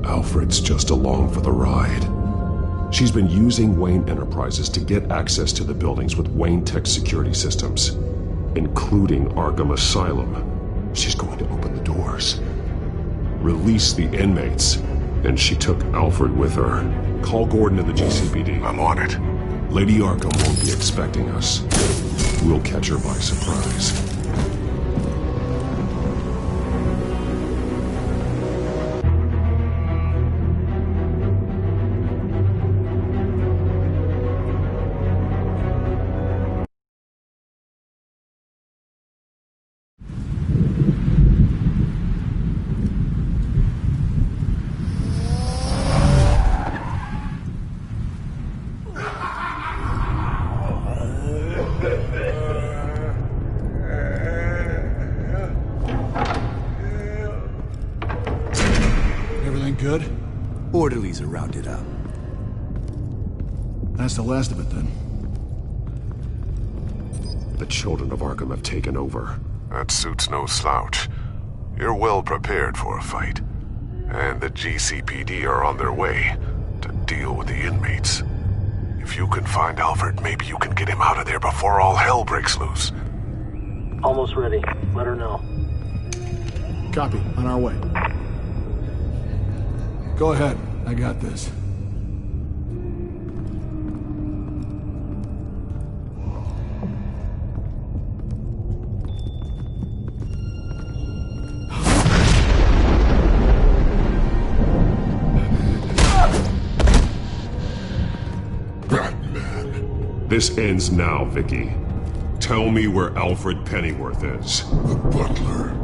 Alfred's just along for the ride. She's been using Wayne Enterprises to get access to the buildings with Wayne Tech security systems, including Arkham Asylum. She's going to open the doors, release the inmates, and she took Alfred with her. Call Gordon and the GCPD. I'm on it. Lady Arkham won't be expecting us. We'll catch her by surprise. Good? Orderlies are rounded up. That's the last of it, then. The children of Arkham have taken over. That suit's no slouch. You're well prepared for a fight. And the GCPD are on their way to deal with the inmates. If you can find Alfred, maybe you can get him out of there before all hell breaks loose. Almost ready. Let her know. Copy. On our way. Go ahead. I got this. Batman. This ends now, Vicky. Tell me where Alfred Pennyworth is. The butler.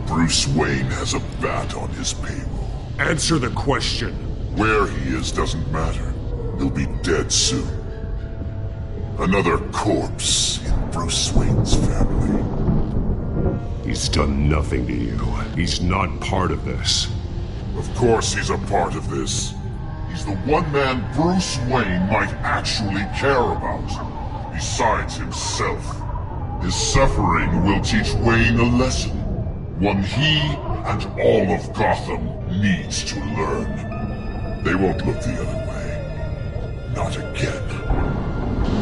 Bruce Wayne has a bat on his payroll. Answer the question. Where he is doesn't matter. He'll be dead soon. Another corpse in Bruce Wayne's family. He's done nothing to you. He's not part of this. Of course he's a part of this. He's the one man Bruce Wayne might actually care about. Besides himself. His suffering will teach Wayne a lesson. One he and all of Gotham needs to learn. They won't look the other way. not again.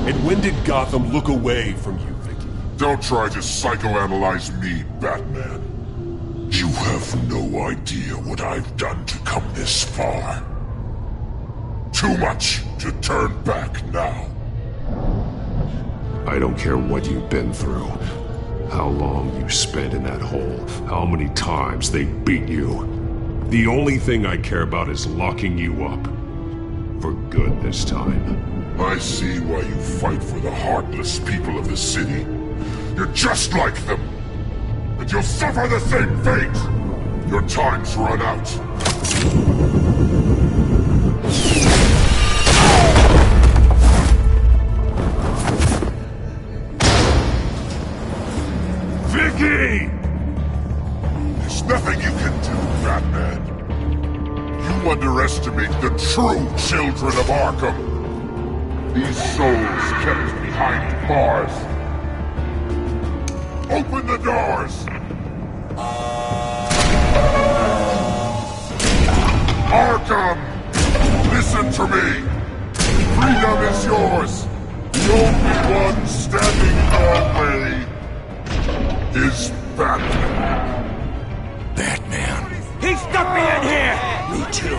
And when did Gotham look away from you, Vicky? Don't try to psychoanalyze me, Batman. You have no idea what I've done to come this far. Too much to turn back now. I don't care what you've been through. How long you spent in that hole. How many times they beat you. The only thing I care about is locking you up. For good this time. I see why you fight for the heartless people of the city. You're just like them. And you'll suffer the same fate! Your time's run out. Vicky! There's nothing you can do, Batman. You underestimate the true children of Arkham. These souls kept behind bars. Open the doors! Arkham! Listen to me! Freedom is yours! The only one standing in our way is Batman. Batman. He stuck me in here! Me too.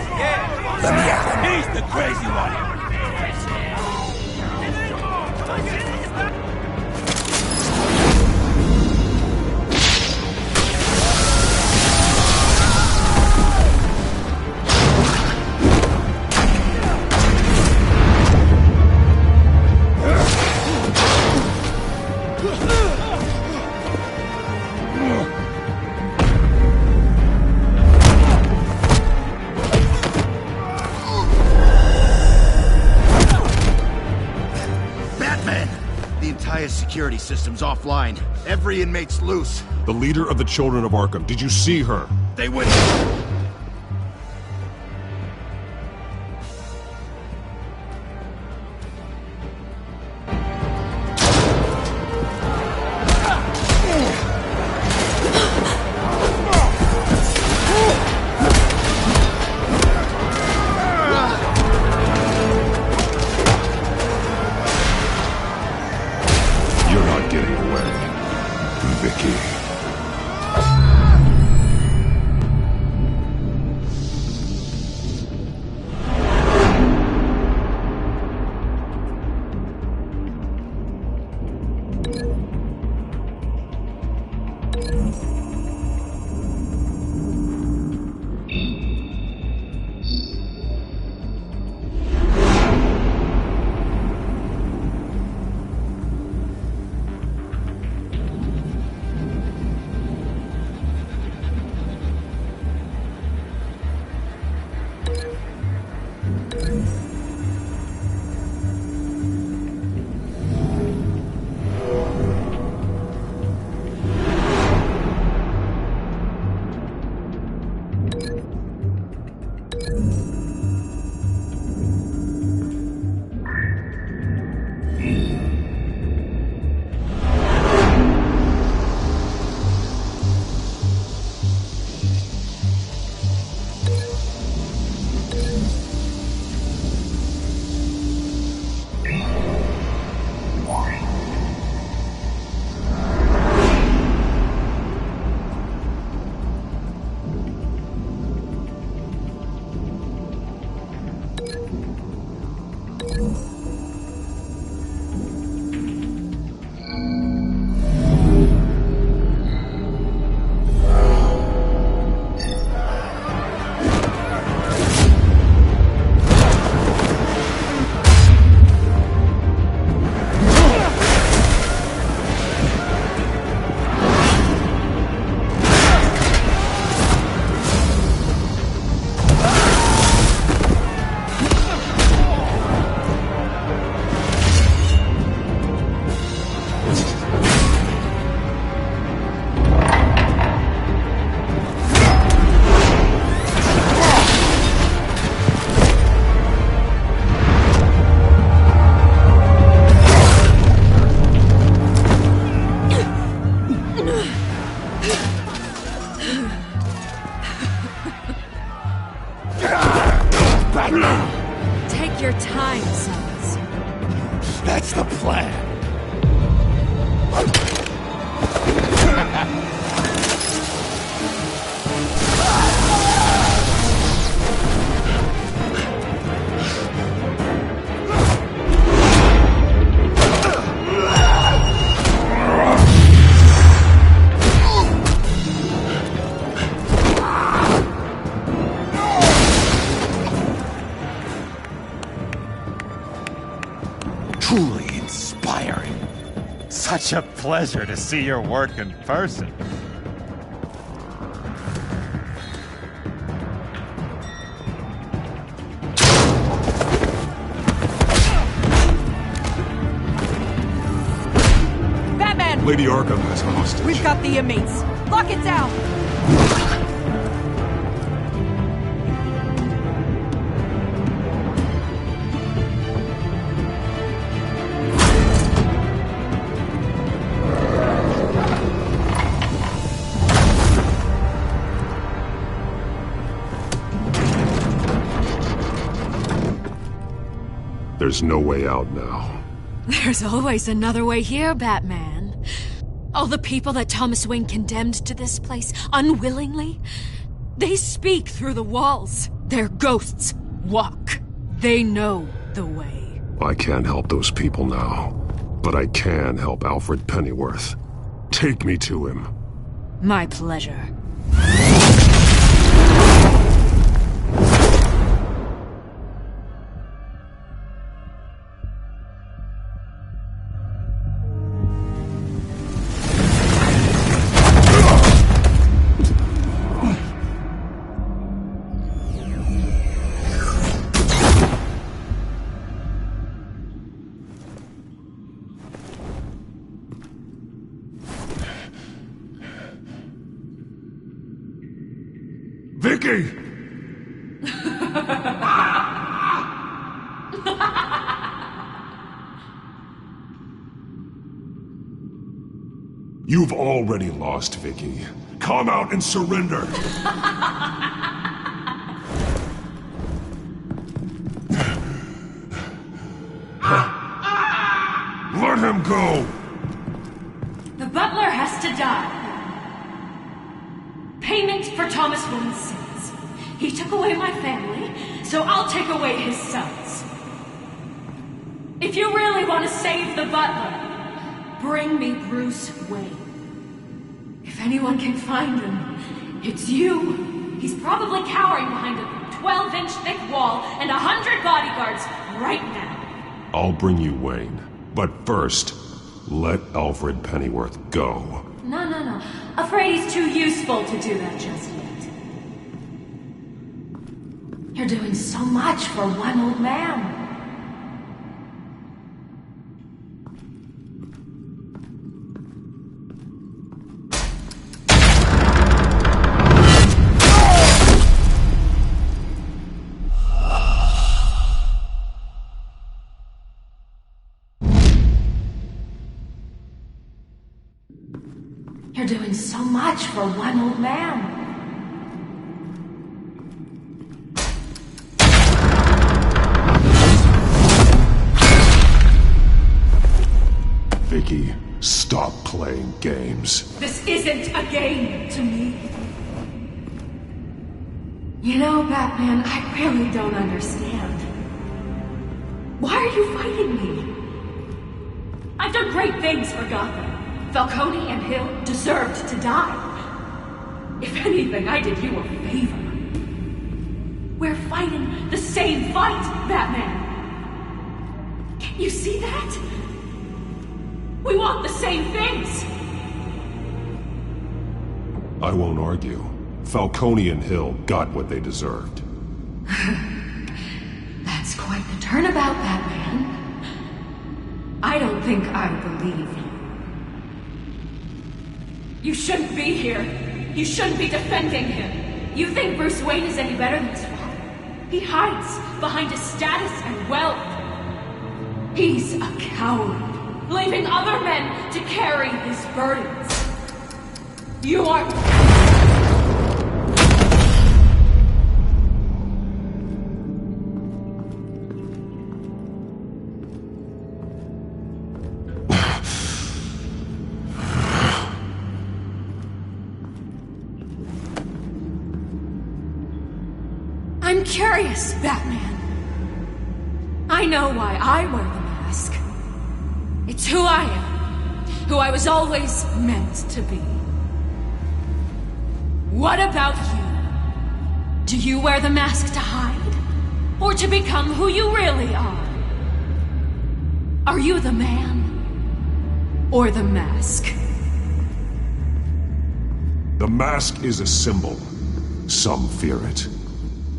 Let me at him. He's the crazy one! Security system's offline. Every inmate's loose. The leader of the Children of Arkham. Did you see her? They went... Take your time, son. That's the plan. Truly inspiring. Such a pleasure to see your work in person. Batman! Lady Arkham has a hostage. We've got the inmates. Lock it down! There's no way out now. There's always another way here, Batman. All the people that Thomas Wayne condemned to this place unwillingly, they speak through the walls. Their ghosts walk. They know the way. I can't help those people now, but I can help Alfred Pennyworth. Take me to him. My pleasure. Vicky! You've already lost, Vicky. Come out and surrender! Let him go! The butler has to die. Payment for Thomas Wayne's sins. He took away my family, so I'll take away his sons. If you really want to save the butler, bring me Bruce Wayne. If anyone can find him, it's you. He's probably cowering behind a 12-inch thick wall and 100 bodyguards right now. I'll bring you Wayne. But first, let Alfred Pennyworth go. No. Afraid he's too useful to do that just yet. You're doing so much for one old man. You're doing so much for one old man. Vicky, stop playing games. This isn't a game to me. You know, Batman, I really don't understand. Why are you fighting me? I've done great things for Gotham. Falcone and Hill deserved to die. If anything, I did you a favor. We're fighting the same fight, Batman. Can't you see that? We want the same things. I won't argue. Falcone and Hill got what they deserved. That's quite the turnabout, Batman. I don't think I believe you. You shouldn't be here. You shouldn't be defending him. You think Bruce Wayne is any better than his father? He hides behind his status and wealth. He's a coward, leaving other men to carry his burdens. You are... I'm curious, Batman. I know why I wear the mask. It's who I am. Who I was always meant to be. What about you? Do you wear the mask to hide? Or to become who you really are? Are you the man? Or the mask? The mask is a symbol. Some fear it.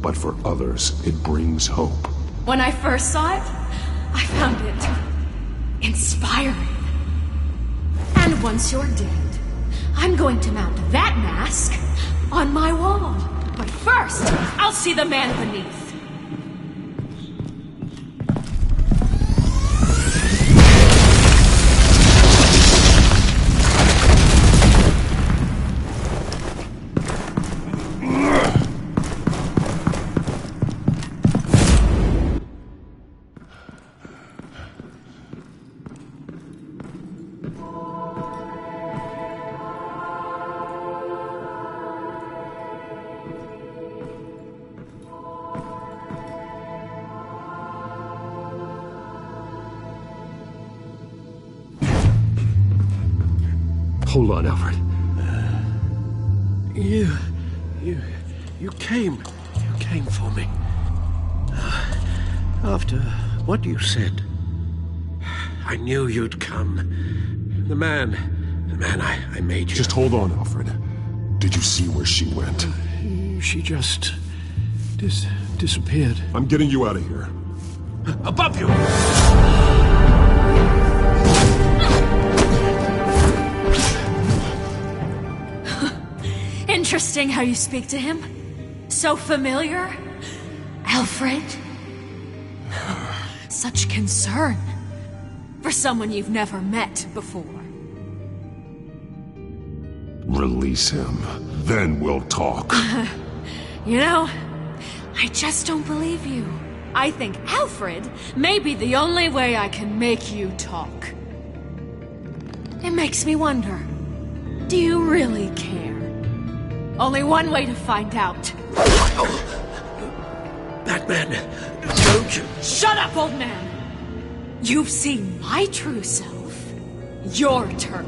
But for others, it brings hope. When I first saw it, I found it inspiring. And once you're dead, I'm going to mount that mask on my wall. But first, I'll see the man beneath. Hold on, Alfred. You came for me. After what you said, I knew you'd come. The man I made you. Just hold on, Alfred. Did you see where she went? She just disappeared. I'm getting you out of here. Above you! Interesting how you speak to him. So familiar. Alfred. Such concern. For someone you've never met before. Release him. Then we'll talk. You know, I just don't believe you. I think Alfred may be the only way I can make you talk. It makes me wonder, do you really care? Only one way to find out. Batman, don't you... Shut up, old man! You've seen my true self. Your turn.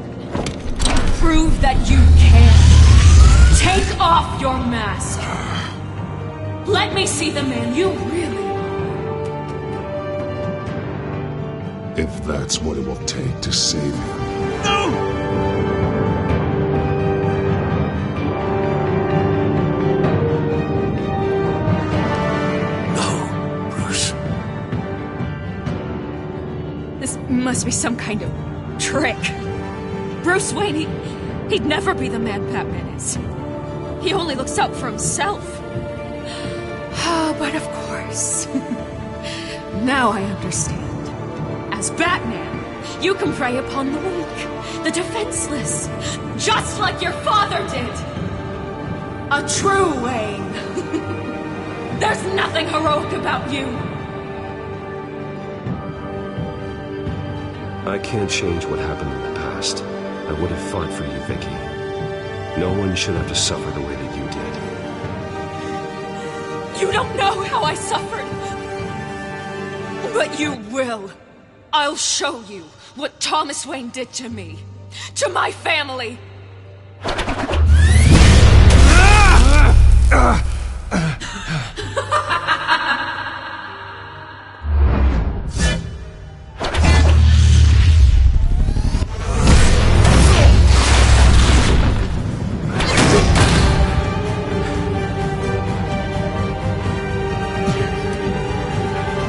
Prove that you can. Take off your mask. Let me see the man you really are. If that's what it will take to save him. No! Must be some kind of trick. Bruce Wayne, he'd never be the man Batman is. He only looks out for himself. But of course. Now I understand. As Batman, you can prey upon the weak, the defenseless, just like your father did. A true Wayne. There's nothing heroic about you. I can't change what happened in the past. I would have fought for you, Vicky. No one should have to suffer the way that you did. You don't know how I suffered. But you will. I'll show you what Thomas Wayne did to me. To my family.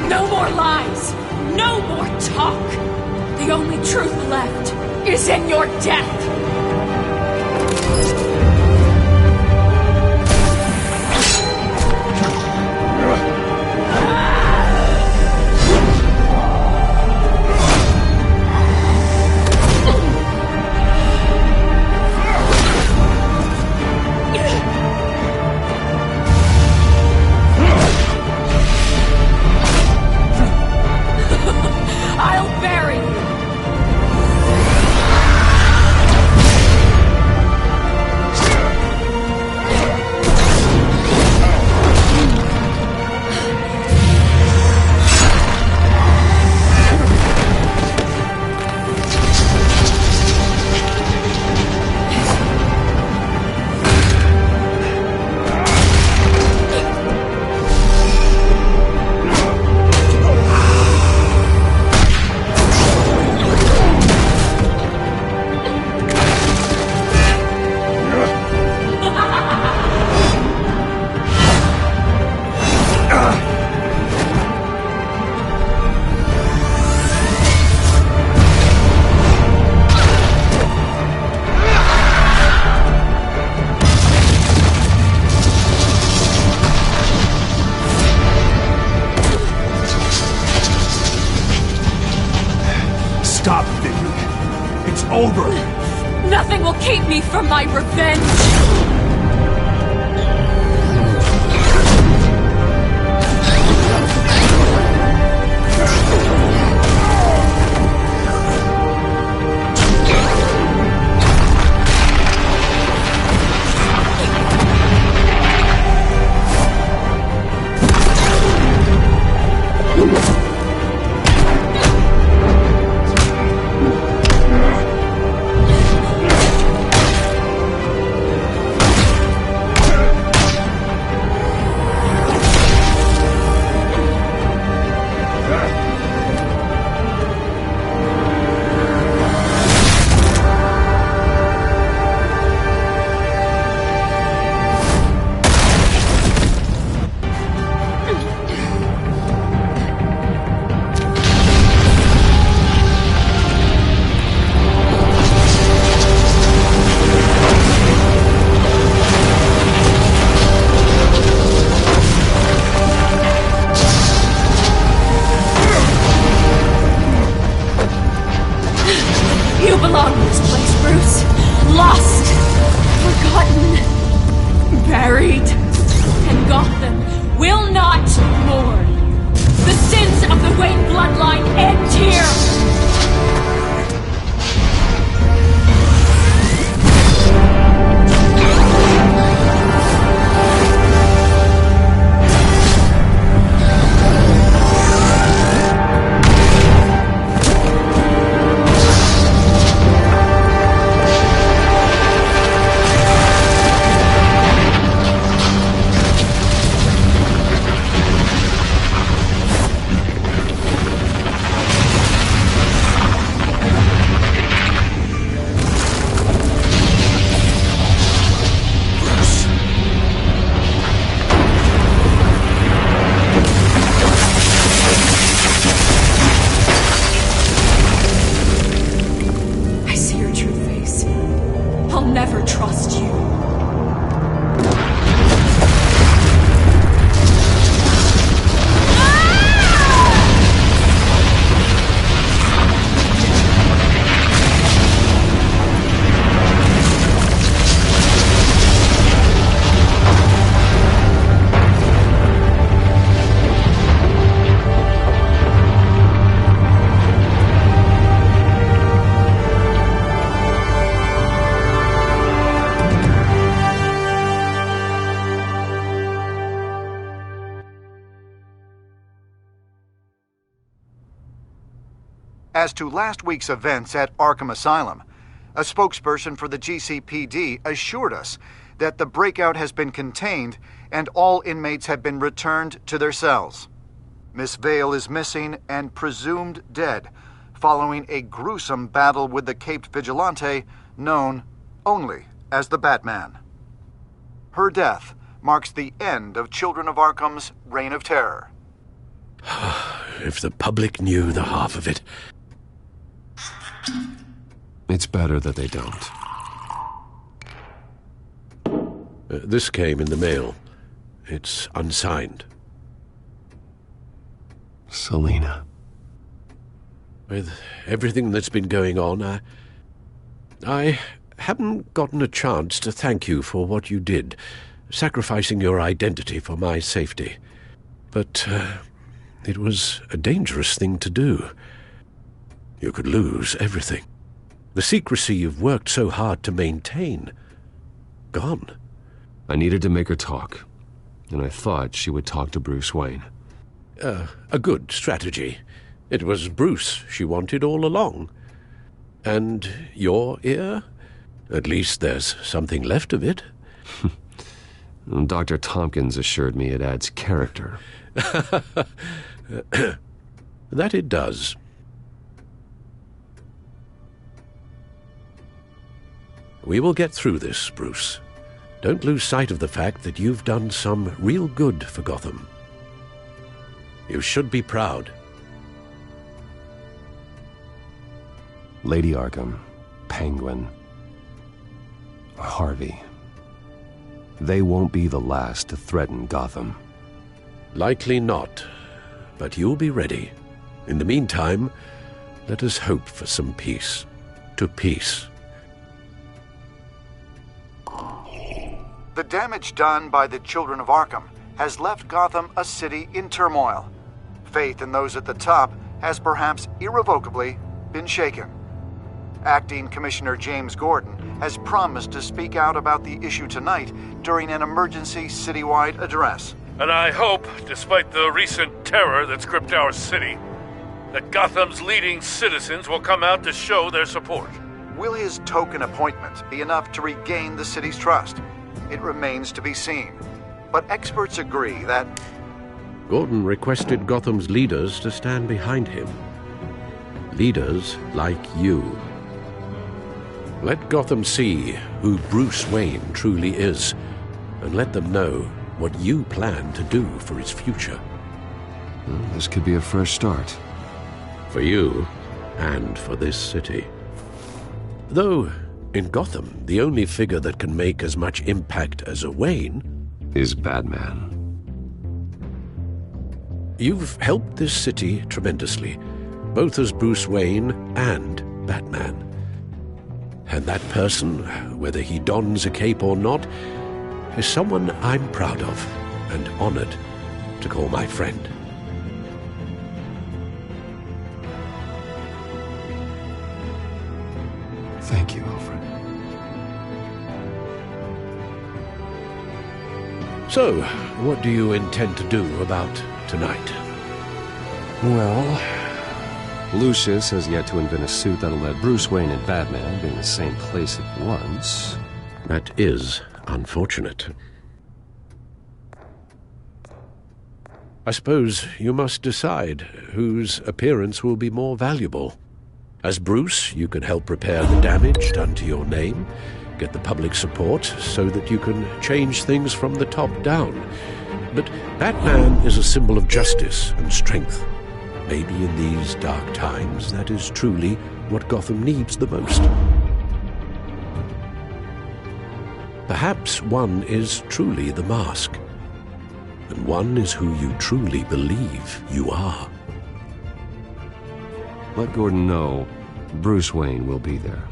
No more lies! No more talk! The only truth left is in your death! I'll bury you! over! Nothing will keep me from my revenge! You belong in this place, Bruce. Lost, forgotten, buried. And Gotham will not mourn. The sins of the Wayne bloodline end here. As to last week's events at Arkham Asylum, a spokesperson for the GCPD assured us that the breakout has been contained and all inmates have been returned to their cells. Miss Vale is missing and presumed dead following a gruesome battle with the caped vigilante known only as the Batman. Her death marks the end of Children of Arkham's reign of terror. If the public knew the half of it. It's better that they don't. This came in the mail. It's unsigned. Selina. With everything that's been going on, I haven't gotten a chance to thank you for what you did, sacrificing your identity for my safety. But it was a dangerous thing to do. You could lose everything. The secrecy you've worked so hard to maintain. Gone. I needed to make her talk, and I thought she would talk to Bruce Wayne. A good strategy. It was Bruce she wanted all along. And your ear? At least there's something left of it. Dr. Tompkins assured me it adds character. That it does. We will get through this, Bruce. Don't lose sight of the fact that you've done some real good for Gotham. You should be proud. Lady Arkham, Penguin, Harvey. They won't be the last to threaten Gotham. Likely not, but you'll be ready. In the meantime, let us hope for some peace. to peace. The damage done by the Children of Arkham has left Gotham a city in turmoil. Faith in those at the top has perhaps irrevocably been shaken. Acting Commissioner James Gordon has promised to speak out about the issue tonight during an emergency citywide address. And I hope, despite the recent terror that's gripped our city, that Gotham's leading citizens will come out to show their support. Will his token appointment be enough to regain the city's trust? It remains to be seen. But experts agree that Gordon requested Gotham's leaders to stand behind him. Leaders like you. Let Gotham see who Bruce Wayne truly is, and let them know what you plan to do for its future. Well, this could be a fresh start. For you, and for this city. Though, in Gotham, the only figure that can make as much impact as a Wayne is Batman. You've helped this city tremendously, both as Bruce Wayne and Batman. And that person, whether he dons a cape or not, is someone I'm proud of and honored to call my friend. Thank you, Alfred. So, what do you intend to do about tonight? Well, Lucius has yet to invent a suit that'll let Bruce Wayne and Batman be in the same place at once. That is unfortunate. I suppose you must decide whose appearance will be more valuable. As Bruce, you can help repair the damage done to your name, get the public support so that you can change things from the top down. But Batman is a symbol of justice and strength. Maybe in these dark times, that is truly what Gotham needs the most. Perhaps one is truly the mask, and one is who you truly believe you are. Let Gordon know Bruce Wayne will be there.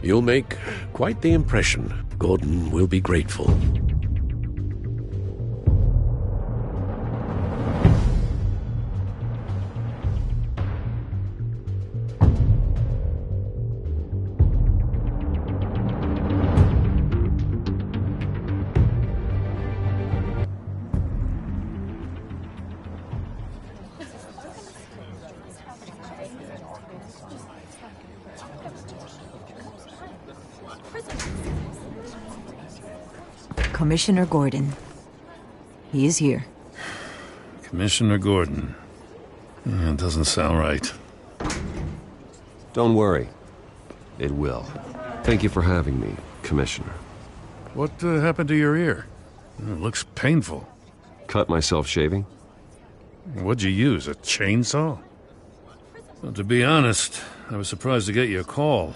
You'll make quite the impression. Gordon will be grateful. Commissioner Gordon. He is here. Commissioner Gordon. Yeah, it doesn't sound right. Don't worry. It will. Thank you for having me, Commissioner. What happened to your ear? It looks painful. Cut myself shaving. What'd you use, a chainsaw? Well, to be honest, I was surprised to get your call.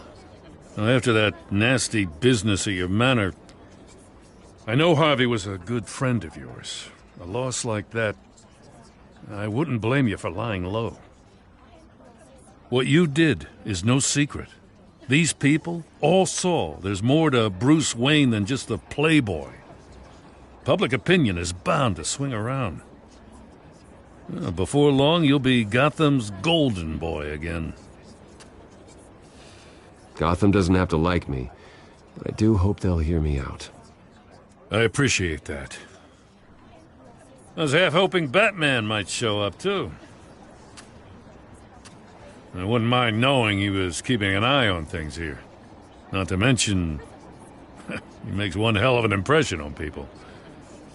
Now, after that nasty business at your manor, I know Harvey was a good friend of yours. A loss like that, I wouldn't blame you for lying low. What you did is no secret. These people all saw there's more to Bruce Wayne than just the playboy. Public opinion is bound to swing around. Before long, you'll be Gotham's golden boy again. Gotham doesn't have to like me, but I do hope they'll hear me out. I appreciate that. I was half hoping Batman might show up, too. I wouldn't mind knowing he was keeping an eye on things here. Not to mention, he makes one hell of an impression on people.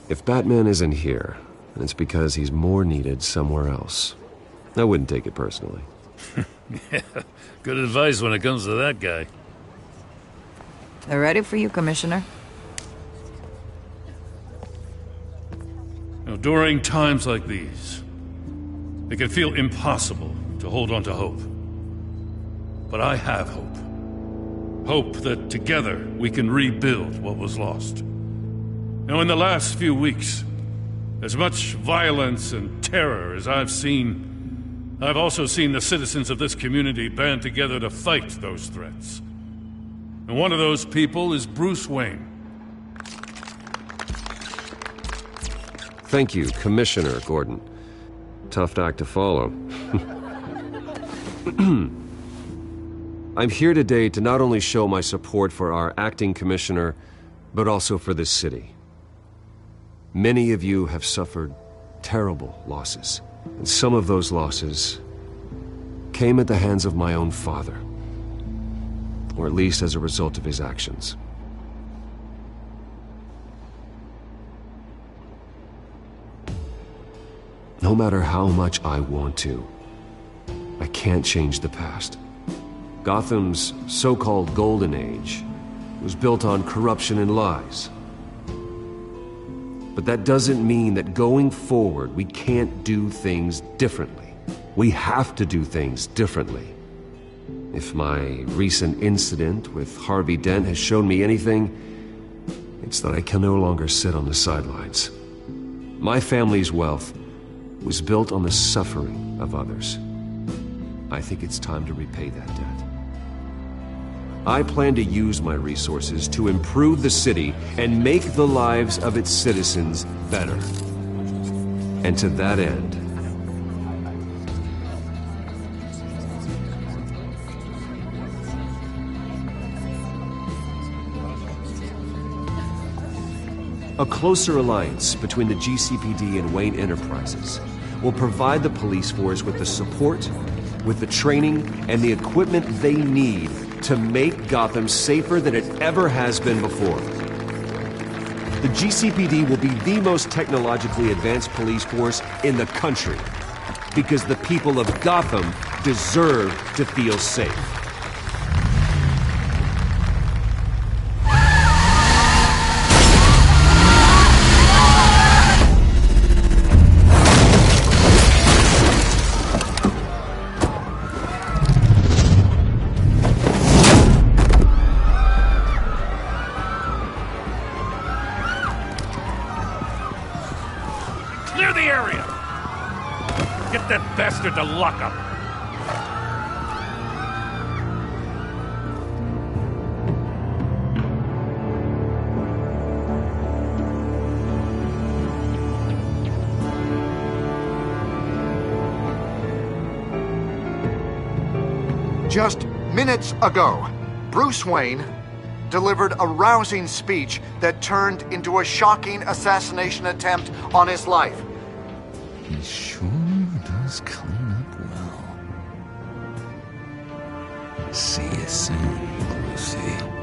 If Batman isn't here, then it's because he's more needed somewhere else. I wouldn't take it personally. Yeah, good advice when it comes to that guy. They're ready for you, Commissioner. Now, during times like these, it can feel impossible to hold on to hope. But I have hope. Hope that together we can rebuild what was lost. Now, in the last few weeks, as much violence and terror as I've seen, I've also seen the citizens of this community band together to fight those threats. And one of those people is Bruce Wayne. Thank you, Commissioner Gordon. Tough act to follow. I'm here today to not only show my support for our acting commissioner, but also for this city. Many of you have suffered terrible losses, and some of those losses came at the hands of my own father, or at least as a result of his actions. No matter how much I want to, I can't change the past. Gotham's so-called Golden Age was built on corruption and lies. But that doesn't mean that going forward we can't do things differently. We have to do things differently. If my recent incident with Harvey Dent has shown me anything, it's that I can no longer sit on the sidelines. My family's wealth was built on the suffering of others. I think it's time to repay that debt. I plan to use my resources to improve the city and make the lives of its citizens better. And to that end, a closer alliance between the GCPD and Wayne Enterprises will provide the police force with the support, with the training, and the equipment they need to make Gotham safer than it ever has been before. The GCPD will be the most technologically advanced police force in the country, because the people of Gotham deserve to feel safe. Clear the area! Get that bastard to lock up! Just minutes ago, Bruce Wayne delivered a rousing speech that turned into a shocking assassination attempt on his life. He sure does clean up well. See you soon, Lucy.